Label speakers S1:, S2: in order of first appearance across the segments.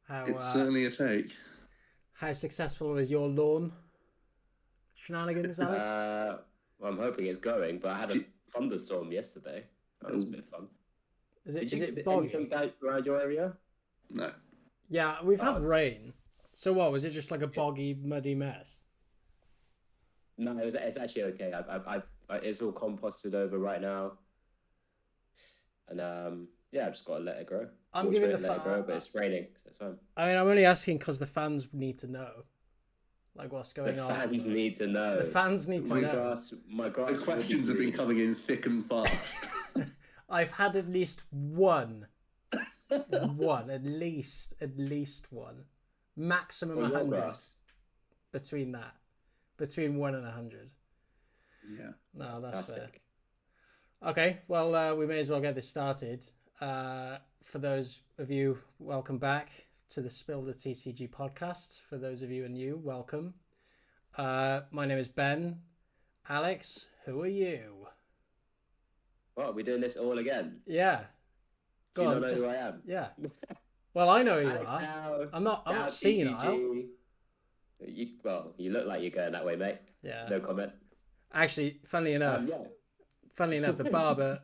S1: It's certainly a take.
S2: How successful was your lawn shenanigans, Alex?
S3: Well, I'm hoping it's going, but I had a thunderstorm yesterday. That was a bit of fun.
S2: Is it
S3: Anything
S2: boggy?
S3: around your area?
S1: No.
S2: Yeah, we've had rain. So what, was it just like a boggy, muddy mess?
S3: No, it's actually okay. It's all composted over right now, and I've just got to let it grow.
S2: I'm giving the
S3: let it grow, but it's raining, so it's fine.
S2: I mean, I'm only asking because the fans need to know, like what's going on.
S3: The fans need to know.
S2: The fans need to know.
S3: My grass.
S1: The questions have been coming in thick and fast.
S2: I've had at least one, at least one, maximum 100. Between 1 and 100.
S1: Yeah.
S2: No, that's fair. Okay, well, we may as well get this started. For those of you, welcome back to the Spill the TCG podcast. For those of you who are new, welcome. My name is Ben. Alex, who are you?
S3: Well, we're doing this all again.
S2: Yeah.
S3: Do you not know who I am?
S2: Yeah. Well, I know who you
S3: Alex
S2: are.
S3: Now,
S2: I'm not senile.
S3: You look like you're going that way, mate.
S2: Yeah.
S3: No comment.
S2: Actually, funnily enough, the barber,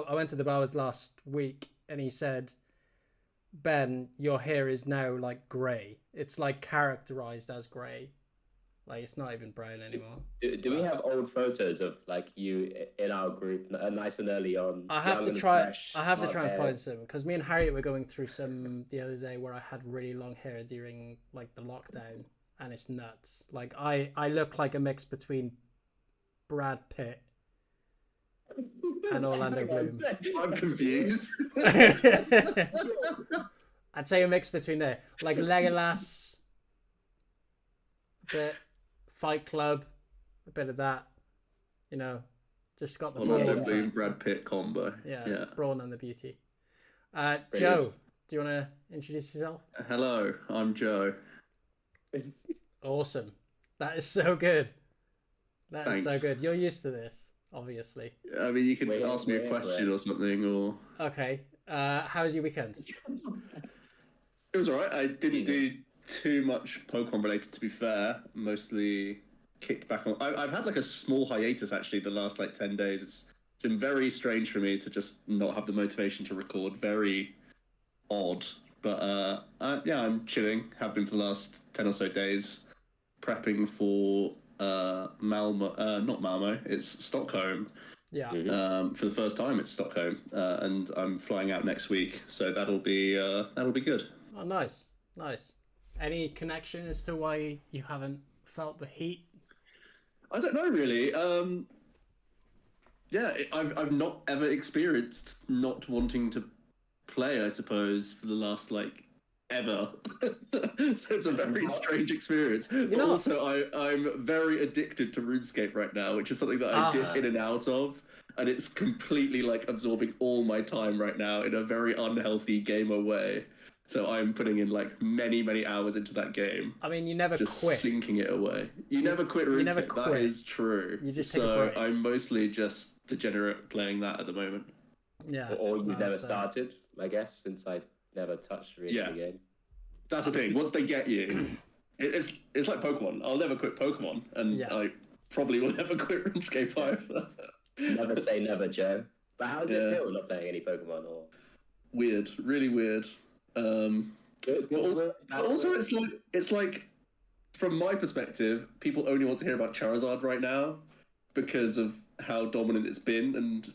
S2: I went to the barber's last week and he said, Ben, your hair is now like grey. It's like characterized as grey. Like it's not even brown anymore.
S3: Do we have old photos of like you in our group, nice and early on?
S2: I have to try and find some because me and Harriet were going through some the other day where I had really long hair during like the lockdown, and it's nuts. Like I look like a mix between Brad Pitt and Orlando Bloom.
S1: I'm confused.
S2: I'd say a mix between there, like Legolas, a bit Fight Club, a bit of that. You know, just got the
S1: Orlando Bloom, Brad Pitt combo.
S2: Yeah, Brawn and the Beauty. Joe, do you want to introduce yourself?
S1: Hello, I'm Joe.
S2: Awesome. That is so good. That is
S1: Thanks.
S2: so good. You're used to this, obviously.
S1: I mean, you could ask me a question or something, or...
S2: Okay. How was your weekend?
S1: It was alright. I didn't do too much Pokemon related, to be fair. Mostly kicked back on... I've had like a small hiatus, actually, the last like 10 days. It's been very strange for me to just not have the motivation to record. Very odd. But I'm chilling. Have been for the last 10 or so days. Prepping for... Malmo, not Malmo, it's Stockholm.
S2: Yeah.
S1: For the first time, it's Stockholm, and I'm flying out next week, so that'll be good.
S2: Oh, nice. Any connection as to why you haven't felt the heat?
S1: I don't know really. I've not ever experienced not wanting to play, I suppose, for the last ever. So it's a very strange experience. But also, I'm very addicted to RuneScape right now, which is something that I dip in and out of, and it's completely absorbing all my time right now in a very unhealthy gamer way. So I'm putting in many hours into that game.
S2: I mean, you never
S1: just
S2: quit.
S1: Sinking it away. You never quit RuneScape.
S2: You never quit.
S1: That is true.
S2: You just take a break.
S1: I'm mostly just degenerate playing that at the moment.
S2: Yeah.
S3: Or you never started, I guess, since I never touched the game.
S1: That's the thing. Once they get you, it's like Pokemon. I'll never quit Pokemon, and I probably will never quit RuneScape either.
S3: Never say never, Joe. But how does it feel not playing any Pokemon? Or
S1: weird, really weird. But also, it's like from my perspective, people only want to hear about Charizard right now because of how dominant it's been, and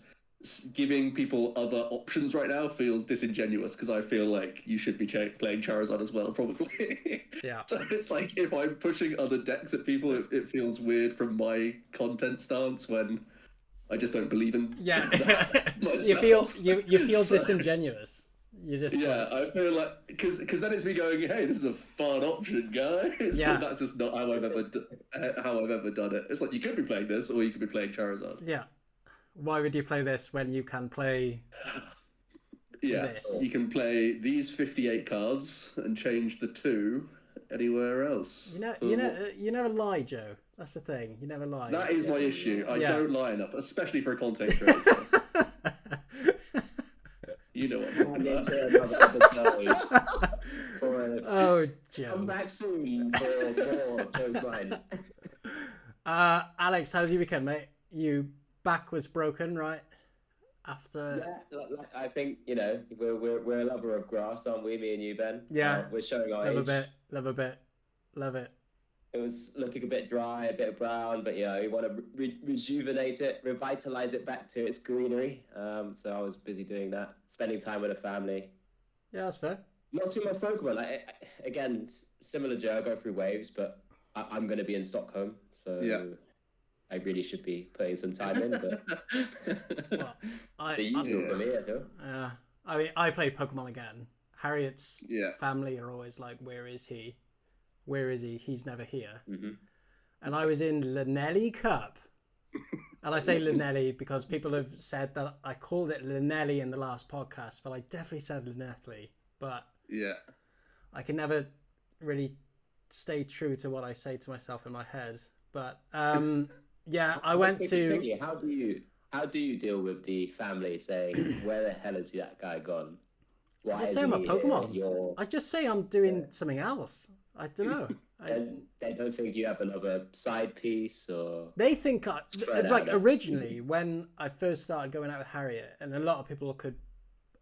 S1: giving people other options right now feels disingenuous because I feel like you should be playing Charizard as well, probably.
S2: Yeah.
S1: So it's like if I'm pushing other decks at people, it feels weird from my content stance when I just don't believe in.
S2: Yeah.
S1: Myself.
S2: you feel disingeneous. You just
S1: I feel like because then it's me going, hey, this is a fun option, guys.
S2: Yeah.
S1: And that's just not how I've ever done it. It's like you could be playing this, or you could be playing Charizard.
S2: Yeah. Why would you play this when you can play this?
S1: You can play these 58 cards and change the 2 anywhere else.
S2: You never lie, Joe. That's the thing. You never lie.
S1: That is my issue. I don't lie enough, especially for a content creator. You know what I'm talking about.
S2: Oh, Joe.
S3: Come back soon for more close mind.
S2: Alex, how's your weekend, mate? You back was broken, right? After
S3: I think we're a lover of grass, aren't we? Me and you, Ben.
S2: Yeah.
S3: We're showing our
S2: love
S3: age.
S2: a bit, love it.
S3: It was looking a bit dry, a bit brown, but you want to rejuvenate it, revitalize it back to its greenery. So I was busy doing that, spending time with the family.
S2: Yeah, that's fair.
S3: Not too much Pokemon. Again, similar Joe, I go through waves, but I'm going to be in Stockholm, so I really should be putting some time in. But
S2: well,
S3: the usual for me, I feel.
S2: I mean, I played Pokemon again. Harriet's
S1: Yeah.
S2: family are always like, "Where is he? Where is he? He's never here."
S3: Mm-hmm.
S2: And I was in Linelli Cup. And I say Linelli because people have said that I called it Linelli in the last podcast, but I definitely said Linelli. But
S1: Yeah.
S2: I can never really stay true to what I say to myself in my head. But yeah, I went to.
S3: How do you deal with the family saying, "Where the hell is that guy gone?" Why
S2: I just
S3: is
S2: say I'm a
S3: he
S2: Pokemon.
S3: here?
S2: I just say I'm doing something else. I don't know.
S3: They don't think you have another side piece, or
S2: They think
S3: Spread
S2: like
S3: out.
S2: originally when I first started going out with Harriet, and a lot of people could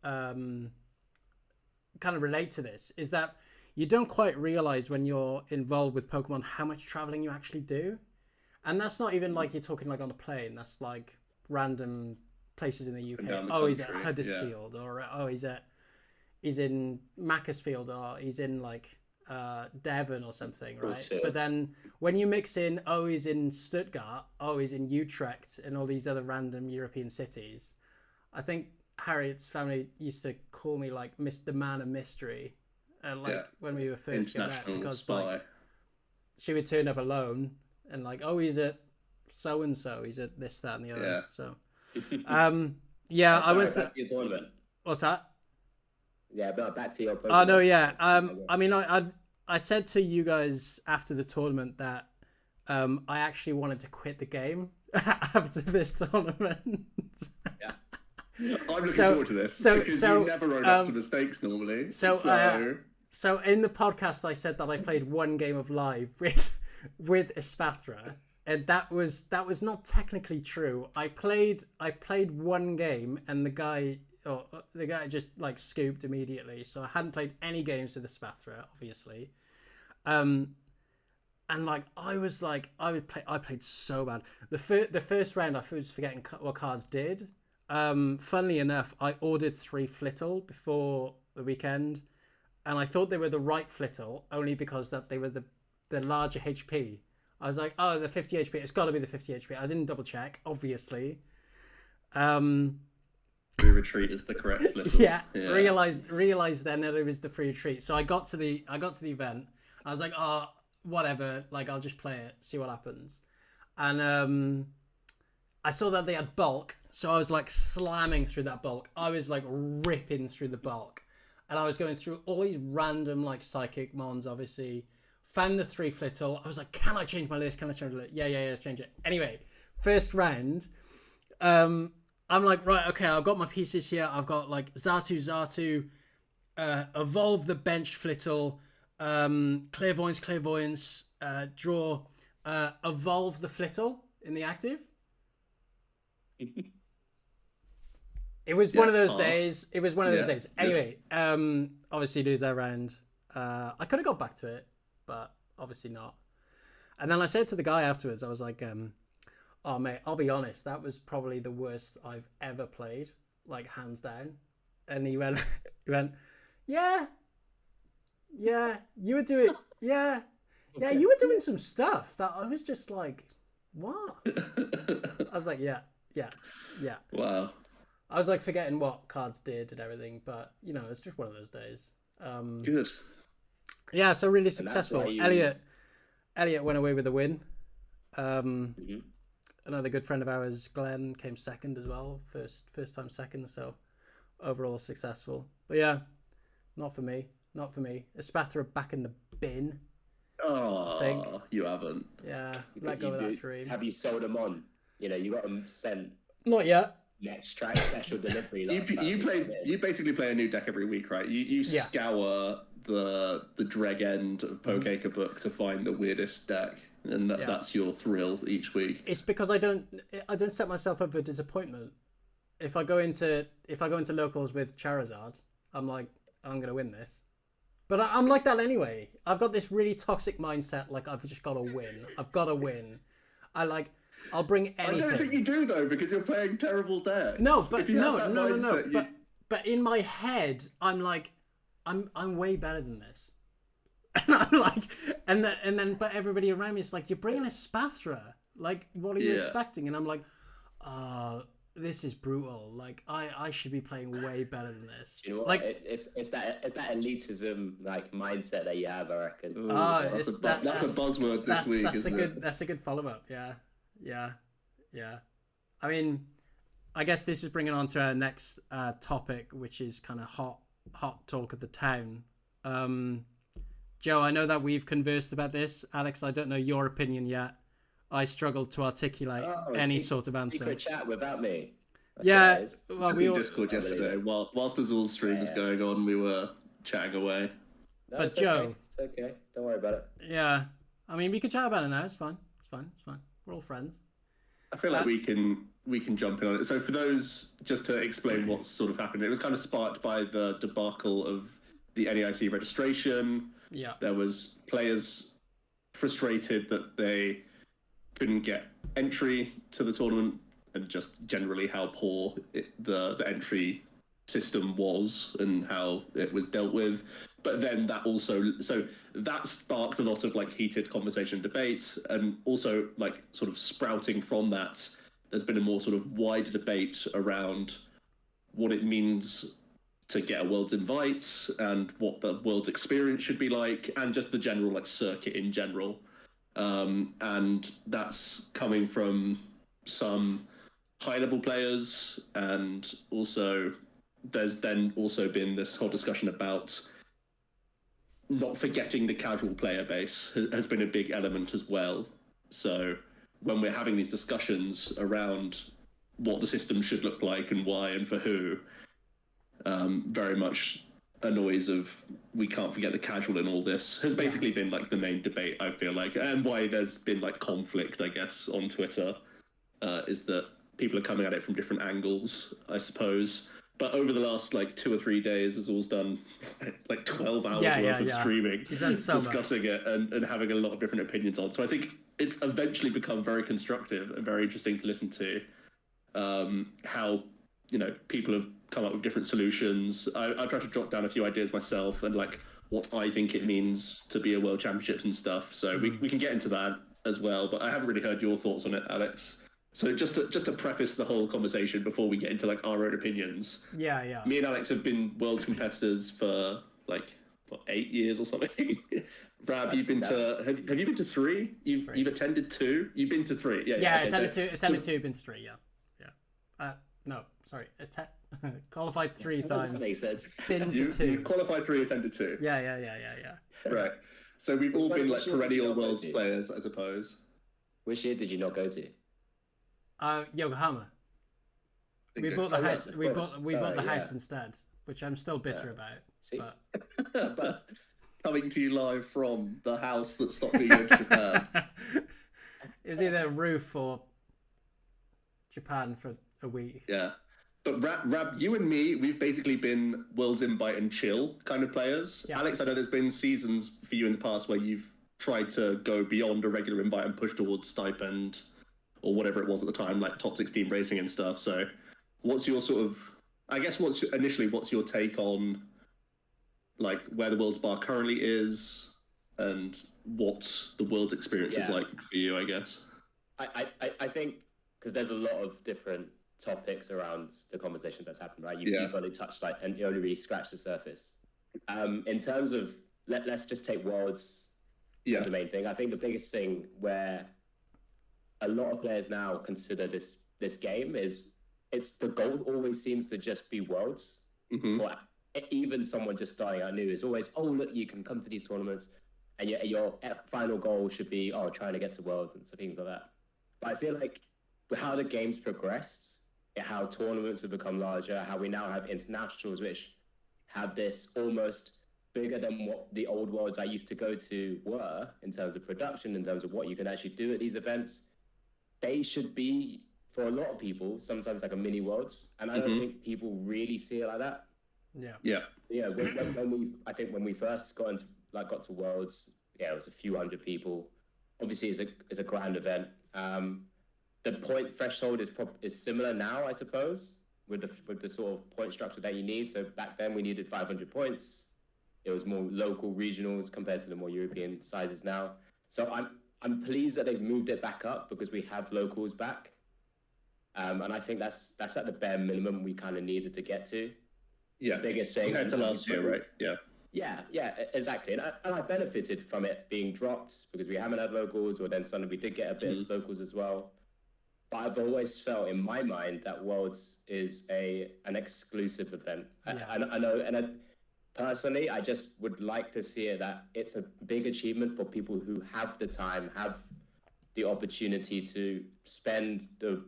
S2: kind of relate to this, is that you don't quite realize when you're involved with Pokemon how much traveling you actually do. And that's not even like you're talking like on a plane. That's like random places in the UK.
S1: Down the
S2: Oh, he's at
S1: country,
S2: Huddersfield, or oh, he's in Macclesfield, or he's in like Devon or something, right?
S3: Bullshit.
S2: But then when you mix in, oh, he's in Stuttgart, oh, he's in Utrecht, and all these other random European cities, I think Harriet's family used to call me like the man of mystery, when we were first getting met,
S1: International
S2: because
S1: spy.
S2: like she would turn up alone and like, oh, he's at so and so, he's at this, that, and the other.
S1: Yeah.
S2: So, yeah, I went to.
S3: back to your tournament.
S2: What's that?
S3: Yeah, but back to your Pokemon.
S2: Oh no, yeah. I mean, I said to you guys after the tournament that I actually wanted to quit the game after this tournament.
S3: Yeah.
S1: I'm looking forward to this because you never own up to mistakes normally.
S2: So in the podcast, I said that I played one game of live with Espathra, and that was not technically true. I played one game, and the guy just like scooped immediately. So I hadn't played any games with Espathra, obviously. And like I played so bad. The first round, I was forgetting what cards did. Funnily enough, I ordered 3 Flittle before the weekend, and I thought they were the right Flittle only because that they were the larger HP. I was like, oh, the 50 HP. It's got to be the 50 HP. I didn't double check, obviously.
S1: Free retreat is the correct Flittle.
S2: Yeah. Realized then that it was the free retreat. So I got to the event. I was like, oh, whatever. Like, I'll just play it, see what happens. And I saw that they had bulk, so I was like slamming through that bulk. I was like ripping through the bulk, and I was going through all these random like psychic mons. Obviously, found the 3 Flittle. I was like, can I change my list? Can I change my list? Yeah, change it. Anyway, first round, I'm like, right, okay, I've got my pieces here. I've got like Xatu, evolve the bench Flittle, clairvoyance, draw, evolve the Flittle in the active. It was one of those days. It was one of those days. Anyway, obviously lose that round. I could have got back to it, but obviously not. And then I said to the guy afterwards, I was like, oh mate, I'll be honest, that was probably the worst I've ever played, like hands down. And he went, yeah, you were doing, you were doing some stuff that I was just like, what? I was like, yeah.
S1: Wow.
S2: I was like forgetting what cards did and everything, but it's just one of those days.
S1: Good.
S2: Yeah, so really successful.
S3: why
S2: Elliot went away with a win. Another good friend of ours, Glenn, came second as well. First time second, so overall successful. But yeah, not for me. Espathra back in the bin.
S1: Oh,
S2: I think.
S1: You haven't.
S2: Yeah, let go of that dream.
S3: Have you sold them on? You got them sent.
S2: Not yet.
S3: Next track special delivery.
S1: You basically play a new deck every week, right? You scour the dreg end of Pokeca book to find the weirdest deck, and that's your thrill each week.
S2: It's because I don't set myself up for disappointment. If I go into locals with Charizard, I'm like, I'm gonna win this. But I'm like that anyway. I've got this really toxic mindset. Like, I've just got to win. I've got to win. I'll bring anything.
S1: I don't think you do though, because you're playing terrible decks.
S2: No. But in my head, I'm like, I'm way better than this. And I'm like, and then, but everybody around me is like, you're bringing a Spathra. Like, what are you expecting? And I'm like, this is brutal. Like, I should be playing way better than this.
S3: You know what?
S2: Like,
S3: it's that elitism like mindset that you have, I reckon.
S1: Ooh, that's a buzzword this week.
S2: That's a good follow up. Yeah. I mean, I guess this is bringing on to our next topic, which is kind of hot talk of the town. Joe, I know that we've conversed about this. Alex, I don't know your opinion yet. I struggled to articulate any sort of answer.
S3: Secret chat without me.
S2: That's
S1: well, we in Discord yesterday. Whilst Azul's stream was going on, we were chatting away.
S3: No,
S2: but Joe,
S3: it's okay. Don't worry about it.
S2: Yeah, I mean, we can chat about it now. It's fine. We're all friends.
S1: I feel like we can jump in on it. So for those, just to explain what's sort of happened, it was kind of sparked by the debacle of the NEIC registration.
S2: Yeah,
S1: there was players frustrated that they couldn't get entry to the tournament, and just generally how poor the entry system was and how it was dealt with. But then that sparked a lot of like heated conversation and debate, and also like sort of sprouting from that, there's been a more sort of wider debate around what it means to get a Worlds invite and what the Worlds experience should be like, and just the general like circuit in general. And that's coming from some high-level players, and also there's then also been this whole discussion about not forgetting the casual player base has been a big element as well. So when we're having these discussions around what the system should look like and why and for who, very much a noise of we can't forget the casual in all this has basically been like the main debate, I feel like, and why there's been like conflict, I guess, on Twitter, is that people are coming at it from different angles, I suppose. But over the last like 2 or 3 days, Azul's done like 12 hours worth of streaming, discussing it and having a lot of different opinions on. So I think it's eventually become very constructive and very interesting to listen to how, you know, people have come up with different solutions. I've tried to jot down a few ideas myself and like what I think it means to be a World Championships and stuff. So we can get into that as well. But I haven't really heard your thoughts on it, Alex. So just to preface the whole conversation before we get into like our own opinions.
S2: Yeah.
S1: Me and Alex have been Worlds competitors for like 8 years or something. Rab, you've been to have you been to 3? You've attended 2. You've been to 3.
S2: Yeah. Attended 2. Been to 3. Yeah. No, sorry. Qualified 3 times.
S3: That makes sense.
S2: Been to 2.
S1: You qualified 3, attended 2.
S2: Yeah.
S1: Right. So we've all been like perennial Worlds players, I suppose.
S3: Which year did you not go to?
S2: Yokohama. We bought the house. We bought the house instead, which I'm still bitter about.
S3: See?
S1: But coming to you live from the house that stopped being in Japan.
S2: It was either roof or Japan for a week.
S1: Yeah. But Rab, you and me, we've basically been Worlds invite and chill kind of players. Yeah. Alex, I know there's been seasons for you in the past where you've tried to go beyond a regular invite and push towards stipend or whatever it was at the time, like top 16 racing and stuff. So what's your sort of, I guess what's your take on like where the Worlds bar currently is and what the Worlds experience is like for you, I guess?
S3: I think, because there's a lot of different topics around the conversation that's happened, right? You've only touched like, and you only really scratched the surface. In terms of, let's just take Worlds as the main thing. I think the biggest thing where a lot of players now consider this game is it's the goal always seems to just be Worlds. For even someone just starting out new is always, oh look, you can come to these tournaments and your final goal should be trying to get to Worlds and things like that. But I feel like with how the game's progressed, how tournaments have become larger, how we now have internationals which have this almost bigger than what the old worlds I used to go to were in terms of production, in terms of what you can actually do at these events. They should be, for a lot of people, sometimes like a mini worlds, and I don't think people really see it like that.
S2: Yeah.
S3: When we first got to worlds, it was a few hundred people. Obviously, it's a grand event. The point threshold is similar now, I suppose, with the sort of point structure that you need. So back then we needed 500 points. It was more local regionals compared to the more European sizes now. So I'm pleased that they've moved it back up because we have locals back. And I think that's at the bare minimum we kind of needed to get to.
S1: Yeah,
S3: the biggest thing
S1: compared to last year, right?
S3: Yeah, exactly. And I benefited from it being dropped because we haven't had locals, or then suddenly we did get a bit of locals as well. But I've always felt in my mind that Worlds is an exclusive event.
S2: Yeah.
S3: I know, personally, I just would like to see it that it's a big achievement for people who have the time, have the opportunity to spend the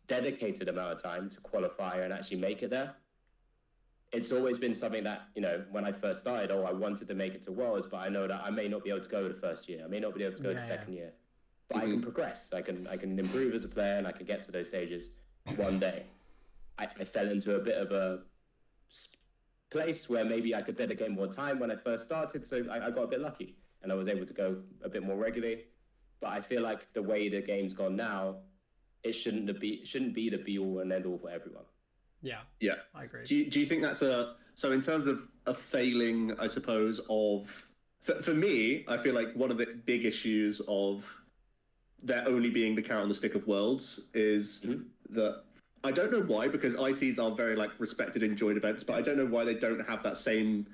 S3: dedicated amount of time to qualify and actually make it there. It's always been something that, when I first started, I wanted to make it to Worlds, but I know that I may not be able to go the first year. I may not be able to go the second year. But I can progress. I can improve as a player, and I can get to those stages one day. I fell into a bit of a place where maybe I could dedicate more time when I first started, so I got a bit lucky, and I was able to go a bit more regularly. But I feel like the way the game's gone now, it shouldn't be the be all and end all for everyone.
S2: Yeah, I agree.
S1: Do you think that's so in terms of a failing, I suppose, for me, I feel like one of the big issues of there only being the carrot on the stick of Worlds is that I don't know why, because ICs are very respected, enjoyed events, but I don't know why they don't have that same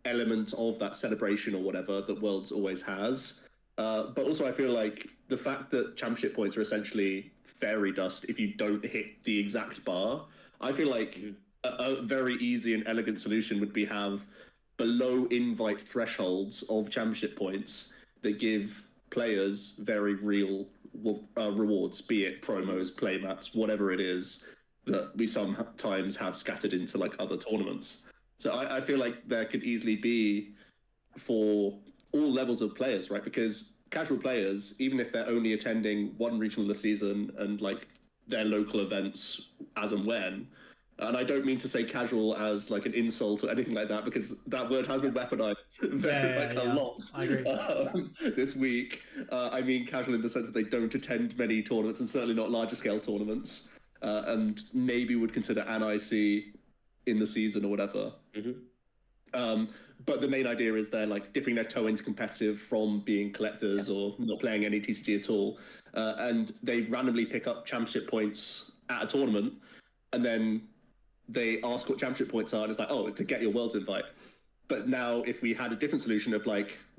S1: element of that celebration or whatever that Worlds always has. But also I feel like the fact that championship points are essentially fairy dust if you don't hit the exact bar, I feel like a very easy and elegant solution would be have below invite thresholds of championship points that give players very real rewards, be it promos, playmats, whatever it is that we sometimes have scattered into other tournaments. So I feel like there could easily be for all levels of players, right? Because casual players, even if they're only attending one regional this season and their local events as and when, and I don't mean to say casual as an insult or anything like that, because that word has been weaponized a lot this week. I mean casual in the sense that they don't attend many tournaments, and certainly not larger scale tournaments, and maybe would consider an IC in the season or whatever. But the main idea is they're dipping their toe into competitive from being collectors or not playing any TCG at all, and they randomly pick up championship points at a tournament, and then they ask what championship points are, and it's to get your Worlds invite. But now if we had a different solution of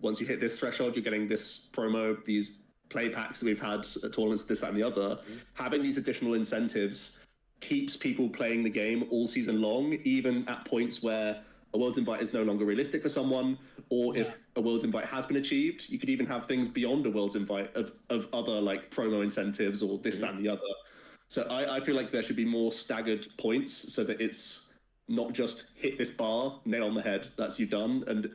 S1: once you hit this threshold, you're getting this promo, these play packs that we've had at tournaments, this, that, and the other, having these additional incentives keeps people playing the game all season long, even at points where a Worlds invite is no longer realistic for someone, or if a Worlds invite has been achieved, you could even have things beyond a Worlds invite of other promo incentives or this, that, and the other. So I feel like there should be more staggered points so that it's not just hit this bar, nail on the head, that's you done. And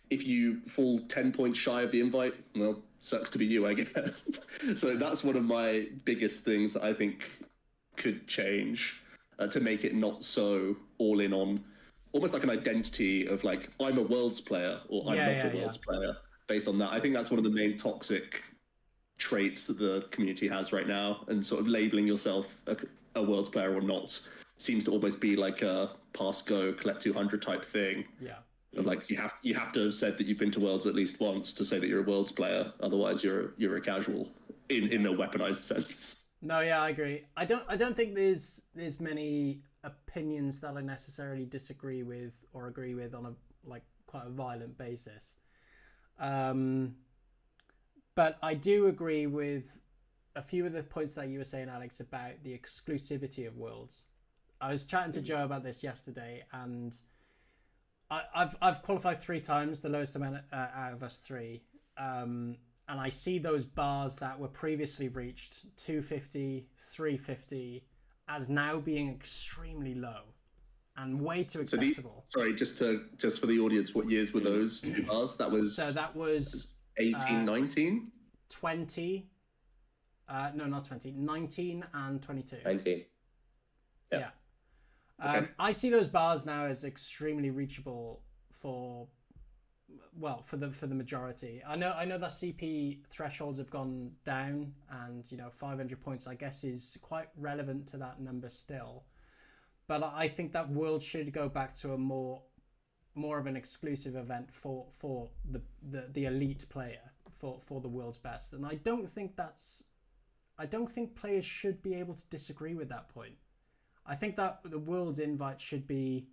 S1: if you fall 10 points shy of the invite, well, sucks to be you, I guess. So that's one of my biggest things that I think could change to make it not so all in on almost an identity of I'm a Worlds player or I'm not a Worlds player based on that. I think that's one of the main toxic traits that the community has right now, and sort of labeling yourself a Worlds player or not seems to almost be a pass go collect 200 type thing. Of you have to have said that you've been to Worlds at least once to say that you're a Worlds player, otherwise you're a casual in a weaponized sense.
S2: No, yeah, I agree. I don't think there's many opinions that I necessarily disagree with or agree with on a quite a violent basis. But I do agree with a few of the points that you were saying, Alex, about the exclusivity of Worlds. I was chatting to Joe about this yesterday, and I've qualified 3 times, the lowest amount out of us 3. And I see those bars that were previously reached, 250, 350, as now being extremely low. and way too accessible.
S1: Just for the audience, what years were those 2 bars? That was 18, 19?
S2: 20. No, not 20. 19 and 22.
S3: 19.
S2: Yeah. I see those bars now as extremely reachable for the majority. I know that CP thresholds have gone down, and 500 points I guess is quite relevant to that number still. But I think that World should go back to a more of an exclusive event for the elite player, for the world's best. And I don't think players should be able to disagree with that point. I think that the World's invite should be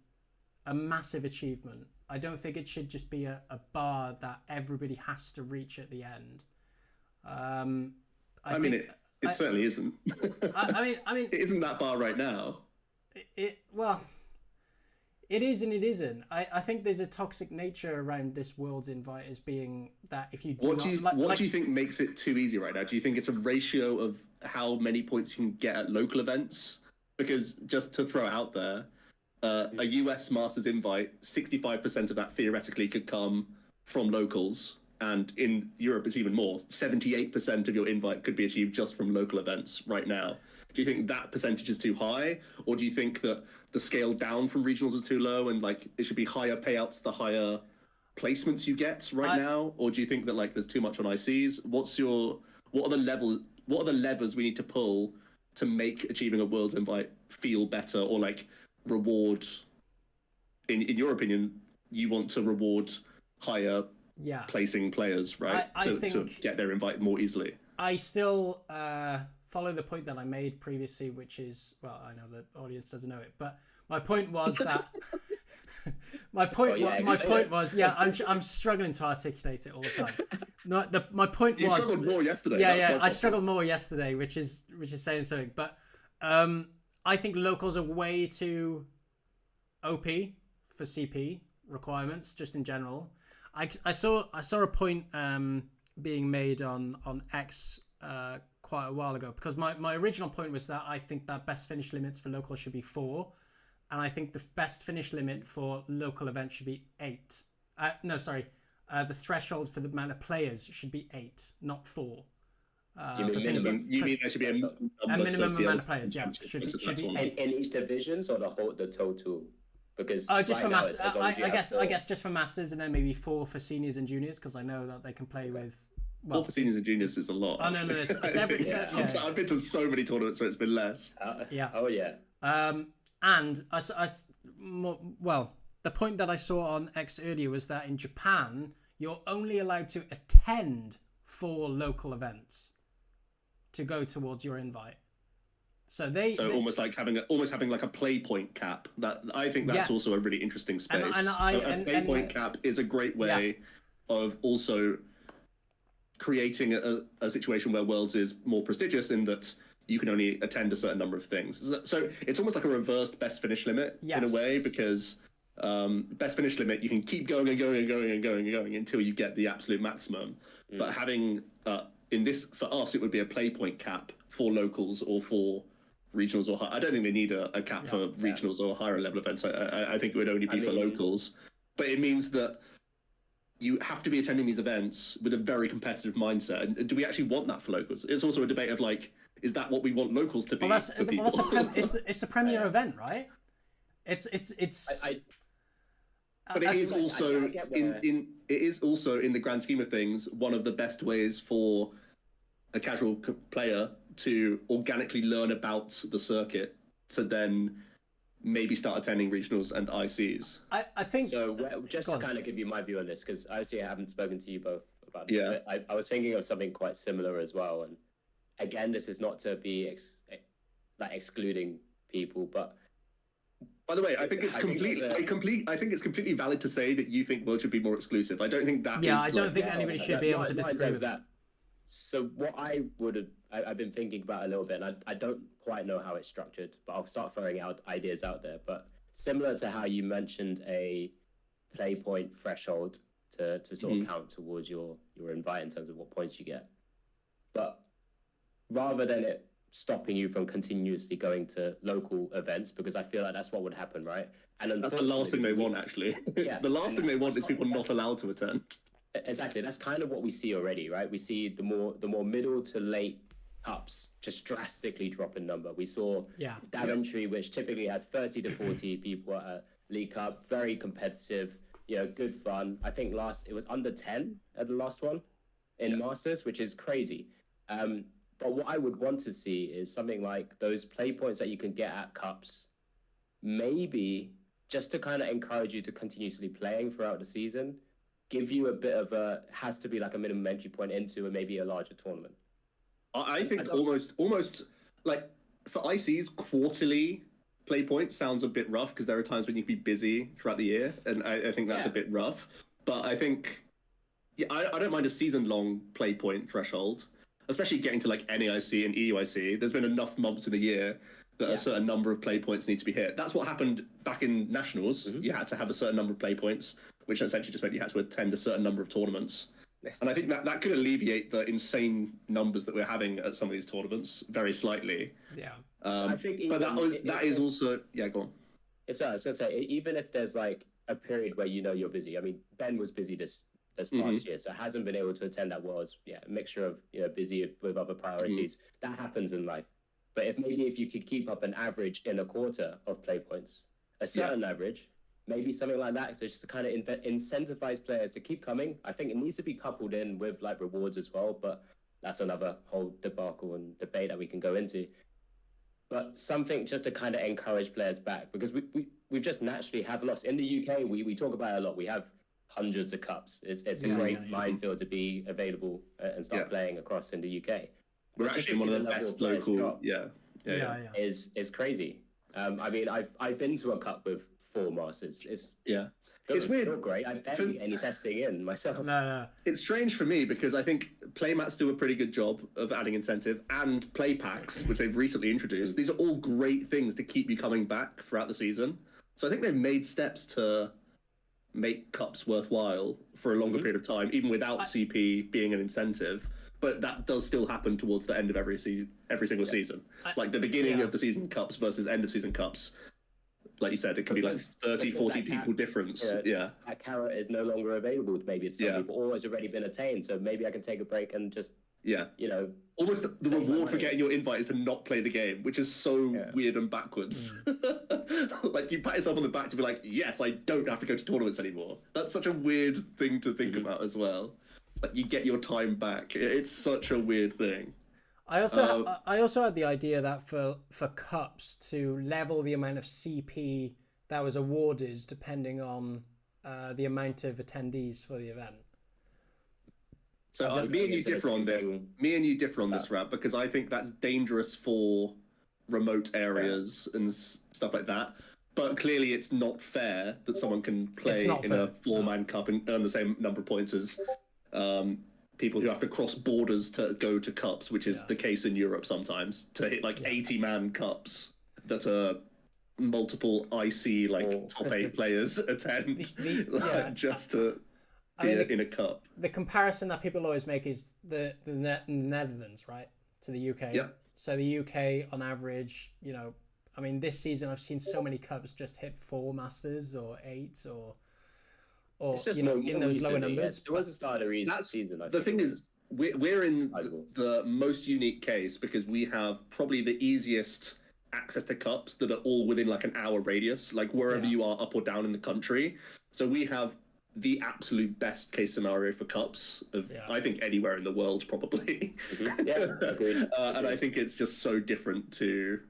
S2: a massive achievement. I don't think it should just be a bar that everybody has to reach at the end.
S1: I mean, it certainly isn't.
S2: I mean,
S1: it isn't that bar right now.
S2: Well, it is and it isn't. I think there's a toxic nature around this World's invite as being that if you do
S1: what do you think makes it too easy right now? Do you think it's a ratio of how many points you can get at local events? Because just to throw it out there, a US Masters invite, 65% of that theoretically could come from locals, and in Europe it's even more. 78% of your invite could be achieved just from local events right now. Do you think that percentage is too high, or do you think that the scale down from regionals is too low, and it should be higher payouts the higher placements you get now, or do you think that there's too much on ICs? What are the levers we need to pull to make achieving a World's invite feel better, or reward? In your opinion, you want to reward higher placing players, right? To get their invite more easily.
S2: I still follow the point that I made previously, which is, well, I know the audience doesn't know it, but my point was that my point was I'm struggling to articulate it all the time. No, my point was
S1: you struggled more yesterday.
S2: I struggled more yesterday, which is saying something. But I think locals are way too OP for CP requirements, just in general. I saw a point being made on X quite a while ago, because my original point was that I think that best finish limits for local should be 4, and I think the best finish limit for local events should be 8. The threshold for the amount of players should be 8, not 4.
S3: You mean there should be
S2: a minimum amount of players? Yeah, should be 8
S3: in each divisions, or the total? Because
S2: just for masters, I guess just for masters, and then maybe 4 for seniors and juniors, because I know that they can play with.
S1: Well, 4 for seniors and juniors is a lot.
S2: Oh no, it's every.
S1: I've been to so many tournaments where it's been less.
S2: Yeah.
S3: Oh yeah.
S2: And the point that I saw on X earlier was that in Japan, you're only allowed to attend 4 local events to go towards your invite. So almost having a play point cap. That I think that's also a really interesting space. A play point cap is a great way of also creating a situation where Worlds is more prestigious in that you can only attend a certain number of things. So it's almost like a reversed best finish limit in a way, because best finish limit, you can keep going and going and going and going and going until you get the absolute maximum. But having in this, for us, it would be a play point cap for locals or for regionals or I don't think they need a cap for regionals or higher level events. I think it would only be for locals. But it means that you have to be attending these events with a very competitive mindset. And do we actually want that for locals? It's also a debate of is that what we want locals to be? It's the premier event, right?
S1: But it is also it is also in the grand scheme of things one of the best ways for a casual player to organically learn about the circuit to then maybe start attending regionals and ICs.
S2: I think
S3: so. Just to kind of give you my view on this, because obviously I haven't spoken to you both about this. Yeah. I was thinking of something quite similar as well. And again, this is not to be excluding people, but.
S1: By the way, I think it's completely valid to say that you think World should be more exclusive. I don't think that.
S2: Yeah, I don't think anybody should be able to disagree with that.
S3: So what I've been thinking about a little bit, and I don't quite know how it's structured, but I'll start throwing out ideas out there. But similar to how you mentioned a play point threshold to sort of count towards your invite in terms of what points you get, but rather than it stopping you from continuously going to local events, because I feel like that's what would happen, right? And
S1: that's the last thing they want, actually.
S3: Yeah,
S1: the last thing they want is people not allowed to attend.
S3: Exactly, that's kind of what we see already, right? We see the more middle to late cups just drastically drop in number. We saw Daventry, which typically had 30 to 40 people at a League Cup, very competitive, good fun. I think it was under 10 at the last one in Masters, which is crazy. But what I would want to see is something like those play points that you can get at cups, maybe just to kind of encourage you to continuously playing throughout the season, give you a bit of has to be like a minimum entry point into maybe a larger tournament.
S1: I think almost like for ICs, quarterly play points sounds a bit rough because there are times when you can be busy throughout the year, and I think that's a bit rough. But I think, I don't mind a season-long play point threshold, especially getting to like NAIC and EUIC. There's been enough months in the year that a certain number of play points need to be hit. That's what happened back in Nationals. You had to have a certain number of play points, which essentially just meant you had to attend a certain number of tournaments. And I think that could alleviate the insane numbers that we're having at some of these tournaments very slightly.
S2: Yeah.
S3: I think
S1: but that is also go on.
S3: It's I was gonna say, even if there's like a period where you're busy. I mean, Ben was busy this past year, so hasn't been able to attend. That was a mixture of busy with other priorities. That happens in life. But if you could keep up an average in a quarter of play points, a certain average, maybe something like that, so just to kind of incentivize players to keep coming. I think it needs to be coupled in with like rewards as well, but that's another whole debacle and debate that we can go into. But something just to kind of encourage players back, because we've just naturally have lost. In the UK, we talk about it a lot. We have hundreds of cups. It's a great minefield to be available and start playing across in the UK.
S1: We're actually one of the best local.
S3: Is crazy. I mean, I've been to a cup with 4 Masters. It's weird. Feel great. I barely get any testing in myself.
S2: No.
S1: It's strange for me because I think playmats do a pretty good job of adding incentive, and play packs, which they've recently introduced. These are all great things to keep you coming back throughout the season. So I think they've made steps to make cups worthwhile for a longer period of time, even without CP being an incentive. But that does still happen towards the end of every single season. Like the beginning of the season cups versus end of season cups. Like you said, it can be like 30, 40 people difference.
S3: That carrot is no longer available maybe to some people, or has already been attained. So maybe I can take a break and just,
S1: almost the reward for getting your invite is to not play the game, which is so weird and backwards. Like you pat yourself on the back to be like, yes, I don't have to go to tournaments anymore. That's such a weird thing to think about as well. Like you get your time back. It's such a weird thing.
S2: I also had the idea that for cups to level the amount of CP that was awarded depending on the amount of attendees for the event.
S1: So me and you differ on this. Me and you differ on this, Rab, because I think that's dangerous for remote areas and stuff like that. But clearly, it's not fair that someone can play in a 4-man cup and earn the same number of points as people who have to cross borders to go to cups, which is the case in Europe sometimes, to hit like 80-man cups that are multiple IC top 8 players attend just to be in a cup.
S2: The comparison that people always make is the Netherlands, right, to the UK.
S1: Yeah.
S2: So the UK on average, I mean, this season I've seen so many cups just hit 4 Masters or 8 or
S3: it's just
S2: in those lower numbers.
S3: Towards the start of the season,
S1: the thing is, we're in the most unique case because we have probably the easiest access to cups that are all within like an hour radius, like wherever you are up or down in the country. So we have the absolute best case scenario for cups of I think anywhere in the world probably.
S3: Agreed.
S1: And I think it's just so different to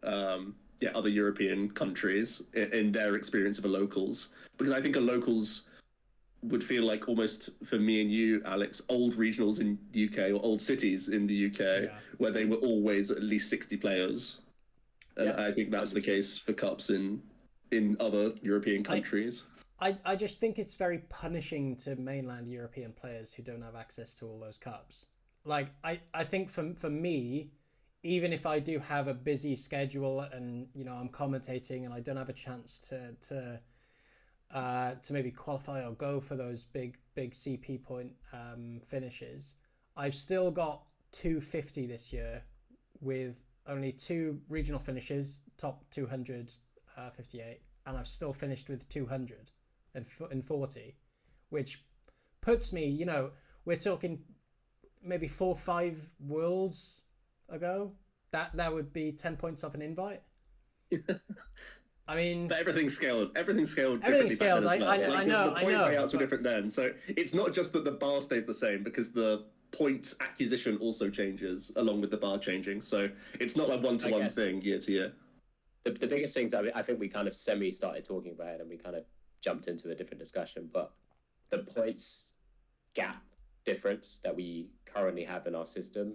S1: other European countries in their experience of a locals, because I think a locals would feel like almost for me and you, Alex, old regionals in the UK or old cities in the UK where they were always at least 60 players. And I think that's 100%. The case for cups in other European countries.
S2: I just think it's very punishing to mainland European players who don't have access to all those cups. Like, I think for me, even if I do have a busy schedule and, I'm commentating and I don't have a chance to maybe qualify or go for those big CP point finishes, I've still got 250 this year with only 2 regional finishes, top 258, and I've still finished with 200 and 40, which puts me, you know, we're talking maybe 4 or 5 worlds ago. That would be 10 points off an invite. I mean,
S1: but everything's scaled. Everything's scaled.
S2: Everything's scaled.
S1: I know. The point payouts
S2: but...
S1: were different then, so it's not just that the bar stays the same because the point acquisition also changes along with the bar changing. So it's not like one-to-one thing year to year.
S3: The biggest things that I think we kind of started talking about it and we kind of jumped into a different discussion, but the points gap difference that we currently have in our system,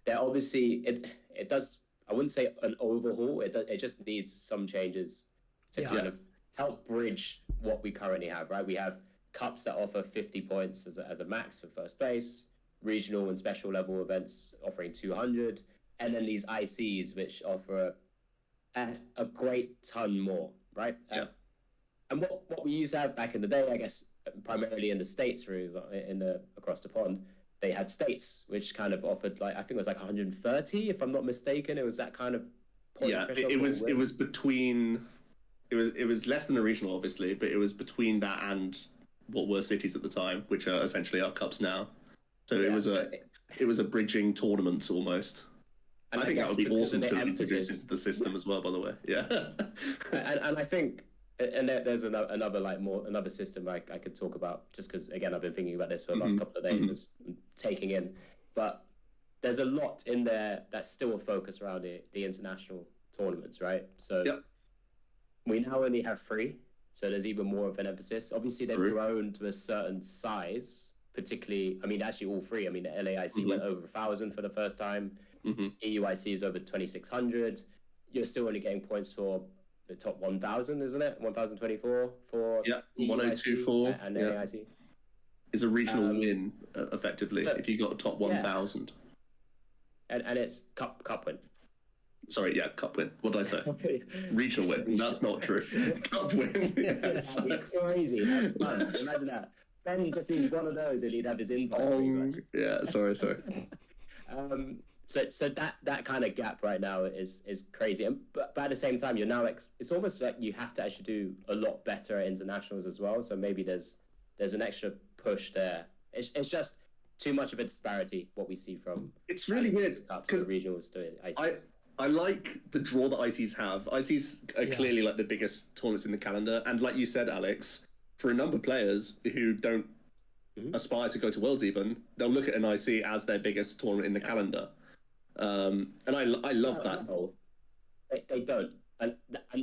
S3: there obviously it does. I wouldn't say an overhaul. It just needs some changes to kind of help bridge what we currently have. Right, we have cups that offer 50 points as a max for first place, regional and special level events offering 200, and then these ICs which offer a great ton more. Right. And what we used to have back in the day, I guess, primarily in the States, across the pond, they had states which kind of offered like, I think it was like 130, if I'm not mistaken. It was that kind of point.
S1: Yeah, it was between. It was less than the regional, obviously, but it was between that and what were cities at the time, which are essentially our cups now. So it was a bridging tournament almost. And I think that would be awesome to introduce into the system as well. By the way, yeah.
S3: and I think. And there's another system I could talk about, just because, again, I've been thinking about this for the last couple of days, is taking in. But there's a lot in there that's still a focus around the international tournaments, right? So we now only have 3, so there's even more of an emphasis. Obviously, they've grown to a certain size, particularly, I mean, actually all 3. I mean, the LAIC went over 1,000 for the first time. EUIC is over 2,600. You're still only getting points for the top 1,000, isn't it? 1,024 for
S1: 1,024
S3: and AIC.
S1: Is a regional win effectively if you got a top 1,000.
S3: And it's cup win.
S1: Sorry, cup win. What did I say? Regional win. That's not true. Cup win.
S3: That'd be crazy. Imagine that. Ben just needs one of those and he'd have his invite.
S1: Sorry.
S3: So that kind of gap right now is crazy, but at the same time, you're now it's almost like you have to actually do a lot better at internationals as well. So maybe there's an extra push there. It's just too much of a disparity what we see from.
S1: It's really weird
S3: because regionals to ICs.
S1: I like the draw that ICs have. ICs are clearly like the biggest tournaments in the calendar, and like you said, Alex, for a number of players who don't aspire to go to Worlds, even they'll look at an IC as their biggest tournament in the calendar. And I love that.
S3: No, they don't, and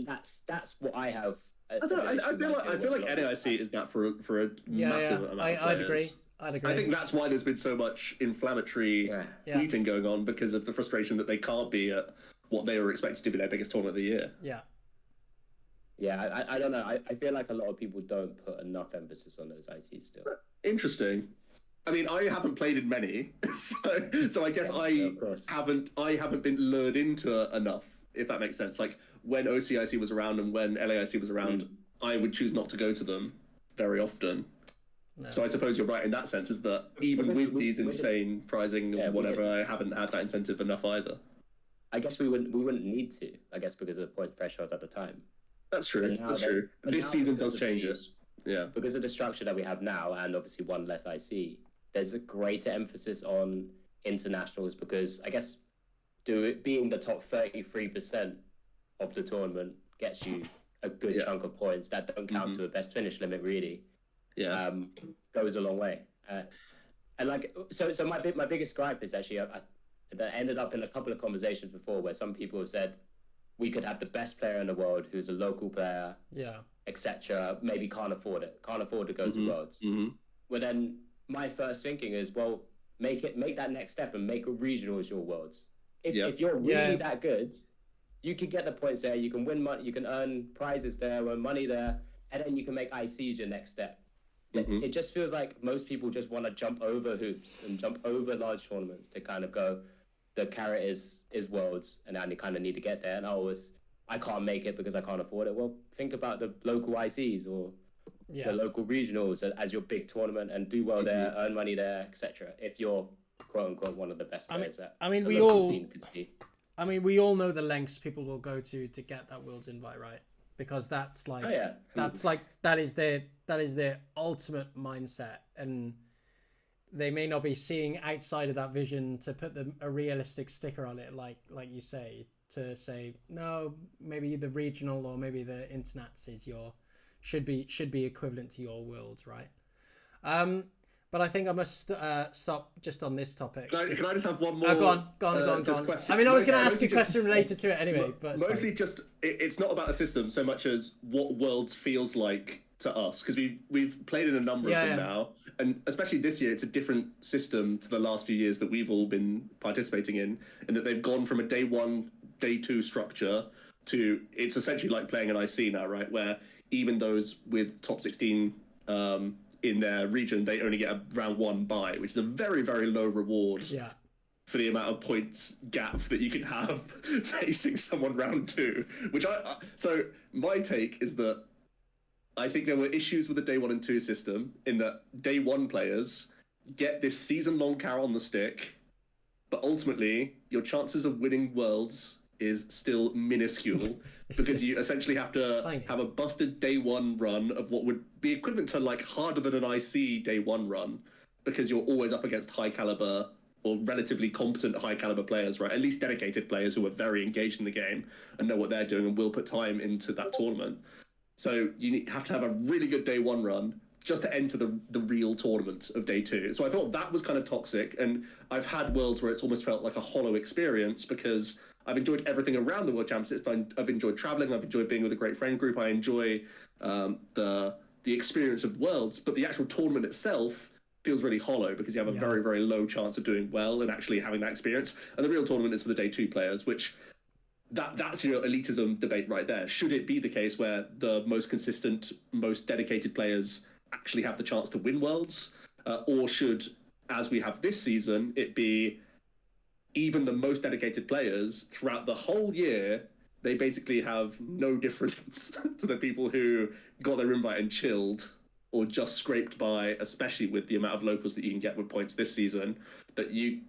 S3: that's what I have.
S1: I feel like NAIC is that for a massive amount.
S2: I'd agree.
S1: I think that's why there's been so much inflammatory tweeting going on, because of the frustration that they can't be at what they were expected to be their biggest tournament of the year.
S3: I don't know. I feel like a lot of people don't put enough emphasis on those ICs still.
S1: Interesting. I mean, I haven't played in many, so I guess I haven't been lured into it enough, if that makes sense. Like when OCIC was around and when LAIC was around, I would choose not to go to them very often. No. So I suppose you're right in that sense, is that even with these insane prizing or whatever, I haven't had that incentive enough either.
S3: I guess we wouldn't need to, I guess, because of the point threshold at the time.
S1: That's true. That's true. This season does change it. Yeah.
S3: Because of the structure that we have now, and obviously one less IC, there's a greater emphasis on internationals, because I guess being the top 33% of the tournament gets you a good chunk of points that don't count to a best finish limit, really.
S1: Yeah.
S3: Goes a long way. And like, so my biggest gripe is actually that ended up in a couple of conversations before where some people have said we could have the best player in the world who's a local player, etc. Maybe can't afford to go to Worlds. Well, then my first thinking is, well, make that next step and make a regional as your Worlds. If you're really that good, you could get the points there, you can win money, you can earn prizes there, earn money there, and then you can make ICs your next step. It just feels like most people just want to jump over hoops and jump over large tournaments to kind of go, the carrot is Worlds, and then you kind of need to get there. And I can't make it because I can't afford it. Well, think about the local ICs or the local regionals as your big tournament and do well there, earn money there, etc. If you're quote unquote one of the best players that
S2: we all
S3: team could see.
S2: I mean, we all know the lengths people will go to get that Worlds invite, right? Because that's like, that is their ultimate mindset, and they may not be seeing outside of that vision to put a realistic sticker on it, like you say, to say no, maybe the regional or maybe the internats is should be equivalent to your Worlds, right? But I think I must stop just on this topic.
S1: Can I just have one more?
S2: Go on.
S1: Question.
S2: I mean, I was going to ask you a question related to it anyway. But
S1: mostly just, it's not about the system so much as what Worlds feels like to us. Because we've played in a number of them now. And especially this year, it's a different system to the last few years that we've all been participating in that they've gone from a day 1, day 2 structure to, it's essentially like playing an IC now, right? Where even those with top 16... in their region, they only get a round 1 bye, which is a very, very low reward for the amount of points gap that you can have facing someone round 2. So my take is that I think there were issues with the day 1 and 2 system in that day 1 players get this season-long carrot on the stick, but ultimately your chances of winning Worlds is still minuscule because you essentially have to have a busted day 1 run of what would be equivalent to like harder than an IC day 1 run, because you're always up against high caliber or relatively competent high caliber players, right? At least dedicated players who are very engaged in the game and know what they're doing and will put time into that tournament. So you have to have a really good day 1 run just to enter the real tournament of day 2. So I thought that was kind of toxic, and I've had Worlds where it's almost felt like a hollow experience because I've enjoyed everything around the World Championships. I've enjoyed traveling. I've enjoyed being with a great friend group. I enjoy the experience of Worlds, but the actual tournament itself feels really hollow because you have a very, very low chance of doing well and actually having that experience. And the real tournament is for the day 2 players, which that's your elitism debate right there. Should it be the case where the most consistent, most dedicated players actually have the chance to win Worlds? Or should, as we have this season, it be even the most dedicated players throughout the whole year, they basically have no difference to the people who got their invite and chilled or just scraped by, especially with the amount of locals that you can get with points this season, that you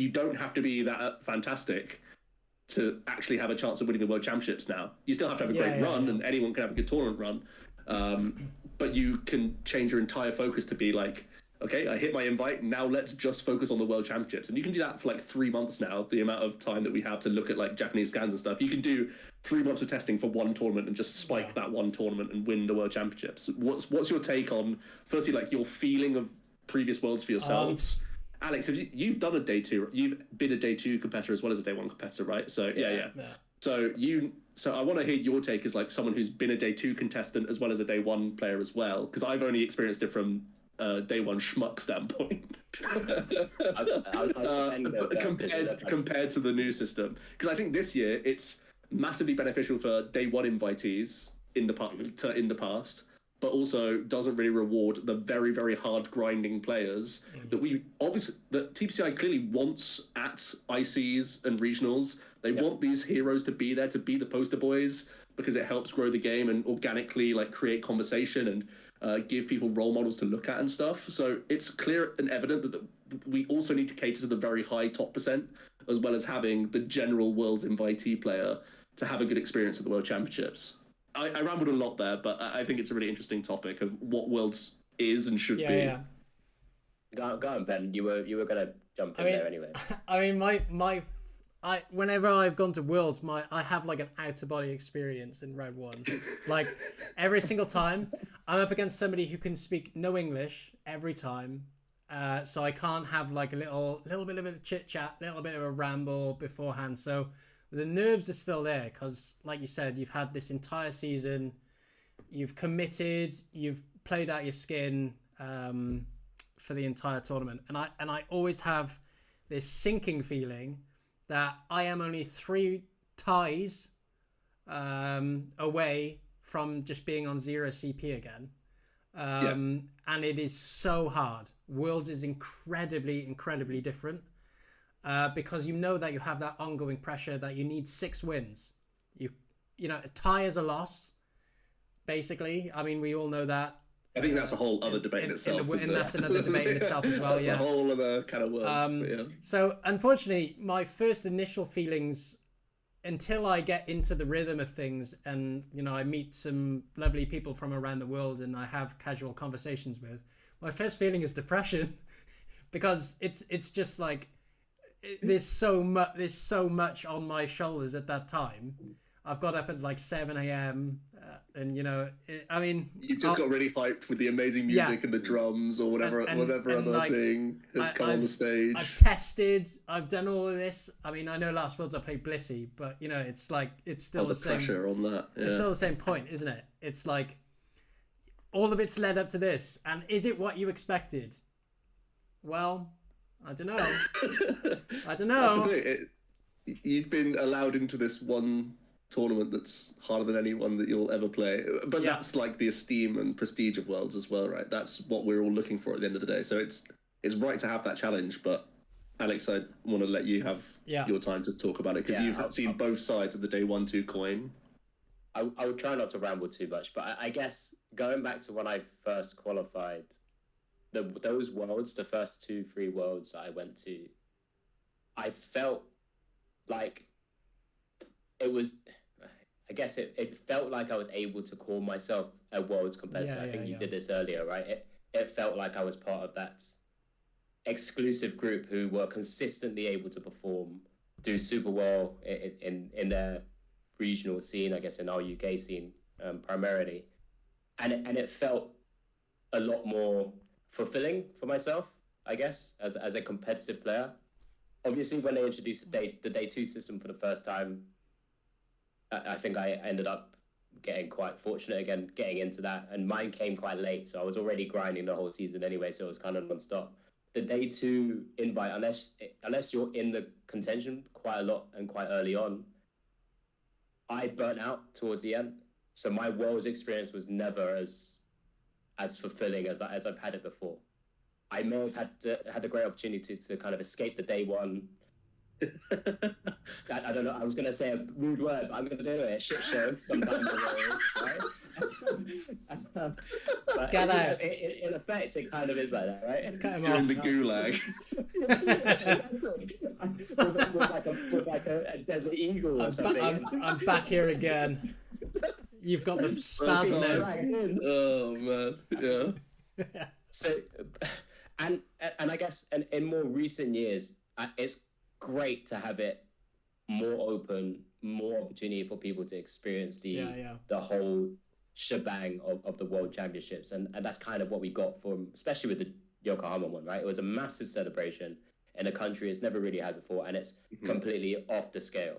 S1: don't have to be that fantastic to actually have a chance of winning the World Championships now. You still have to have a great run, and anyone can have a good tournament run, but you can change your entire focus to be like, okay, I hit my invite, now let's just focus on the World Championships. And you can do that for like 3 months now, the amount of time that we have to look at like Japanese scans and stuff. You can do 3 months of testing for one tournament and just spike that one tournament and win the World Championships. What's your take on, firstly, like your feeling of previous Worlds for yourselves? Alex, you've done a day 2, you've been a day 2 competitor as well as a day 1 competitor, right? So yeah. So I want to hear your take as like someone who's been a day 2 contestant as well as a day 1 player as well, because I've only experienced it from day 1 schmuck standpoint. Compared to the new system, because I think this year it's massively beneficial for day 1 invitees in the past, but also doesn't really reward the very, very hard grinding players that TPCI clearly wants at ICs and regionals. They want these heroes to be there, to be the poster boys, because it helps grow the game and organically like create conversation and give people role models to look at and stuff. So it's clear and evident that we also need to cater to the very high top percent, as well as having the general Worlds invitee player to have a good experience at the World Championships. I rambled a lot there, but I think it's a really interesting topic of what Worlds is and should be. Yeah.
S3: Go on, Ben. You were gonna jump in there anyway.
S2: I mean, whenever I've gone to Worlds, I have like an out of body experience in round 1. Like every single time, I'm up against somebody who can speak no English every time, so I can't have like a little bit of a chit chat, little bit of a ramble beforehand. So the nerves are still there because, like you said, you've had this entire season, you've committed, you've played out your skin for the entire tournament, and I always have this sinking feeling that I am only 3 ties away from just being on 0 CP again. And it is so hard. Worlds is incredibly, incredibly different because you know that you have that ongoing pressure that you need 6 wins. You know, a tie is a loss, basically. I mean, we all know that.
S1: I think that's a whole other debate in itself.
S2: And that's another debate in itself as well.
S1: That's a whole other kind of world.
S2: So unfortunately, my first initial feelings, until I get into the rhythm of things, and I meet some lovely people from around the world, and I have casual conversations with, my first feeling is depression, because it's just like there's so much on my shoulders at that time. I've got up at like 7 a.m. And
S1: you've just got really hyped with the amazing music and the drums or whatever other thing has come on the stage.
S2: I've tested, I've done all of this. I mean, I know last Worlds I played Blissey, but it's like it's still the same
S1: pressure on that. Yeah.
S2: It's still the same point, isn't it? It's like all of it's led up to this, and is it what you expected? Well, I don't know. I don't know.
S1: That's the thing. You've been allowed into this one tournament that's harder than any one that you'll ever play, but that's like the esteem and prestige of Worlds as well, right? That's what we're all looking for at the end of the day. So it's right to have that challenge. But Alex, I want to let you have your time to talk about it, because you've seen both sides of the day 1-2 coin.
S3: I would try not to ramble too much, but I guess going back to when I first qualified, those Worlds, the first 2-3 Worlds I went to, I felt like it was, I guess it felt like I was able to call myself a Worlds competitor. I think you did this earlier, right? It felt like I was part of that exclusive group who were consistently able to perform, do super well in their regional scene, I guess in our UK scene primarily. And it felt a lot more fulfilling for myself, I guess, as a competitive player. Obviously, when they introduced the day 2 system for the first time, I think I ended up getting quite fortunate again, getting into that. And mine came quite late, so I was already grinding the whole season anyway, so it was kind of non-stop. The day 2 invite, unless you're in the contention quite a lot and quite early on, I burnt out towards the end. So my Worlds experience was never as fulfilling as I've had it before. I may have had a great opportunity to kind of escape the day 1. I don't know. I was going to say a rude word, but I'm going to do it. Shit show sometimes, right? But
S2: Get out.
S3: In effect, it kind of is like that, right?
S2: Cut him
S1: You're
S2: off.
S1: in the gulag.
S3: with like a desert eagle or something.
S2: I'm back here again. You've got the spasms.
S1: Oh man, yeah.
S3: So, and I guess in more recent years, it's great to have it more open, more opportunity for people to experience the whole shebang of the World Championships, and that's kind of what we got from, especially with the Yokohama one, right? It was a massive celebration in a country it's never really had before, and it's completely off the scale.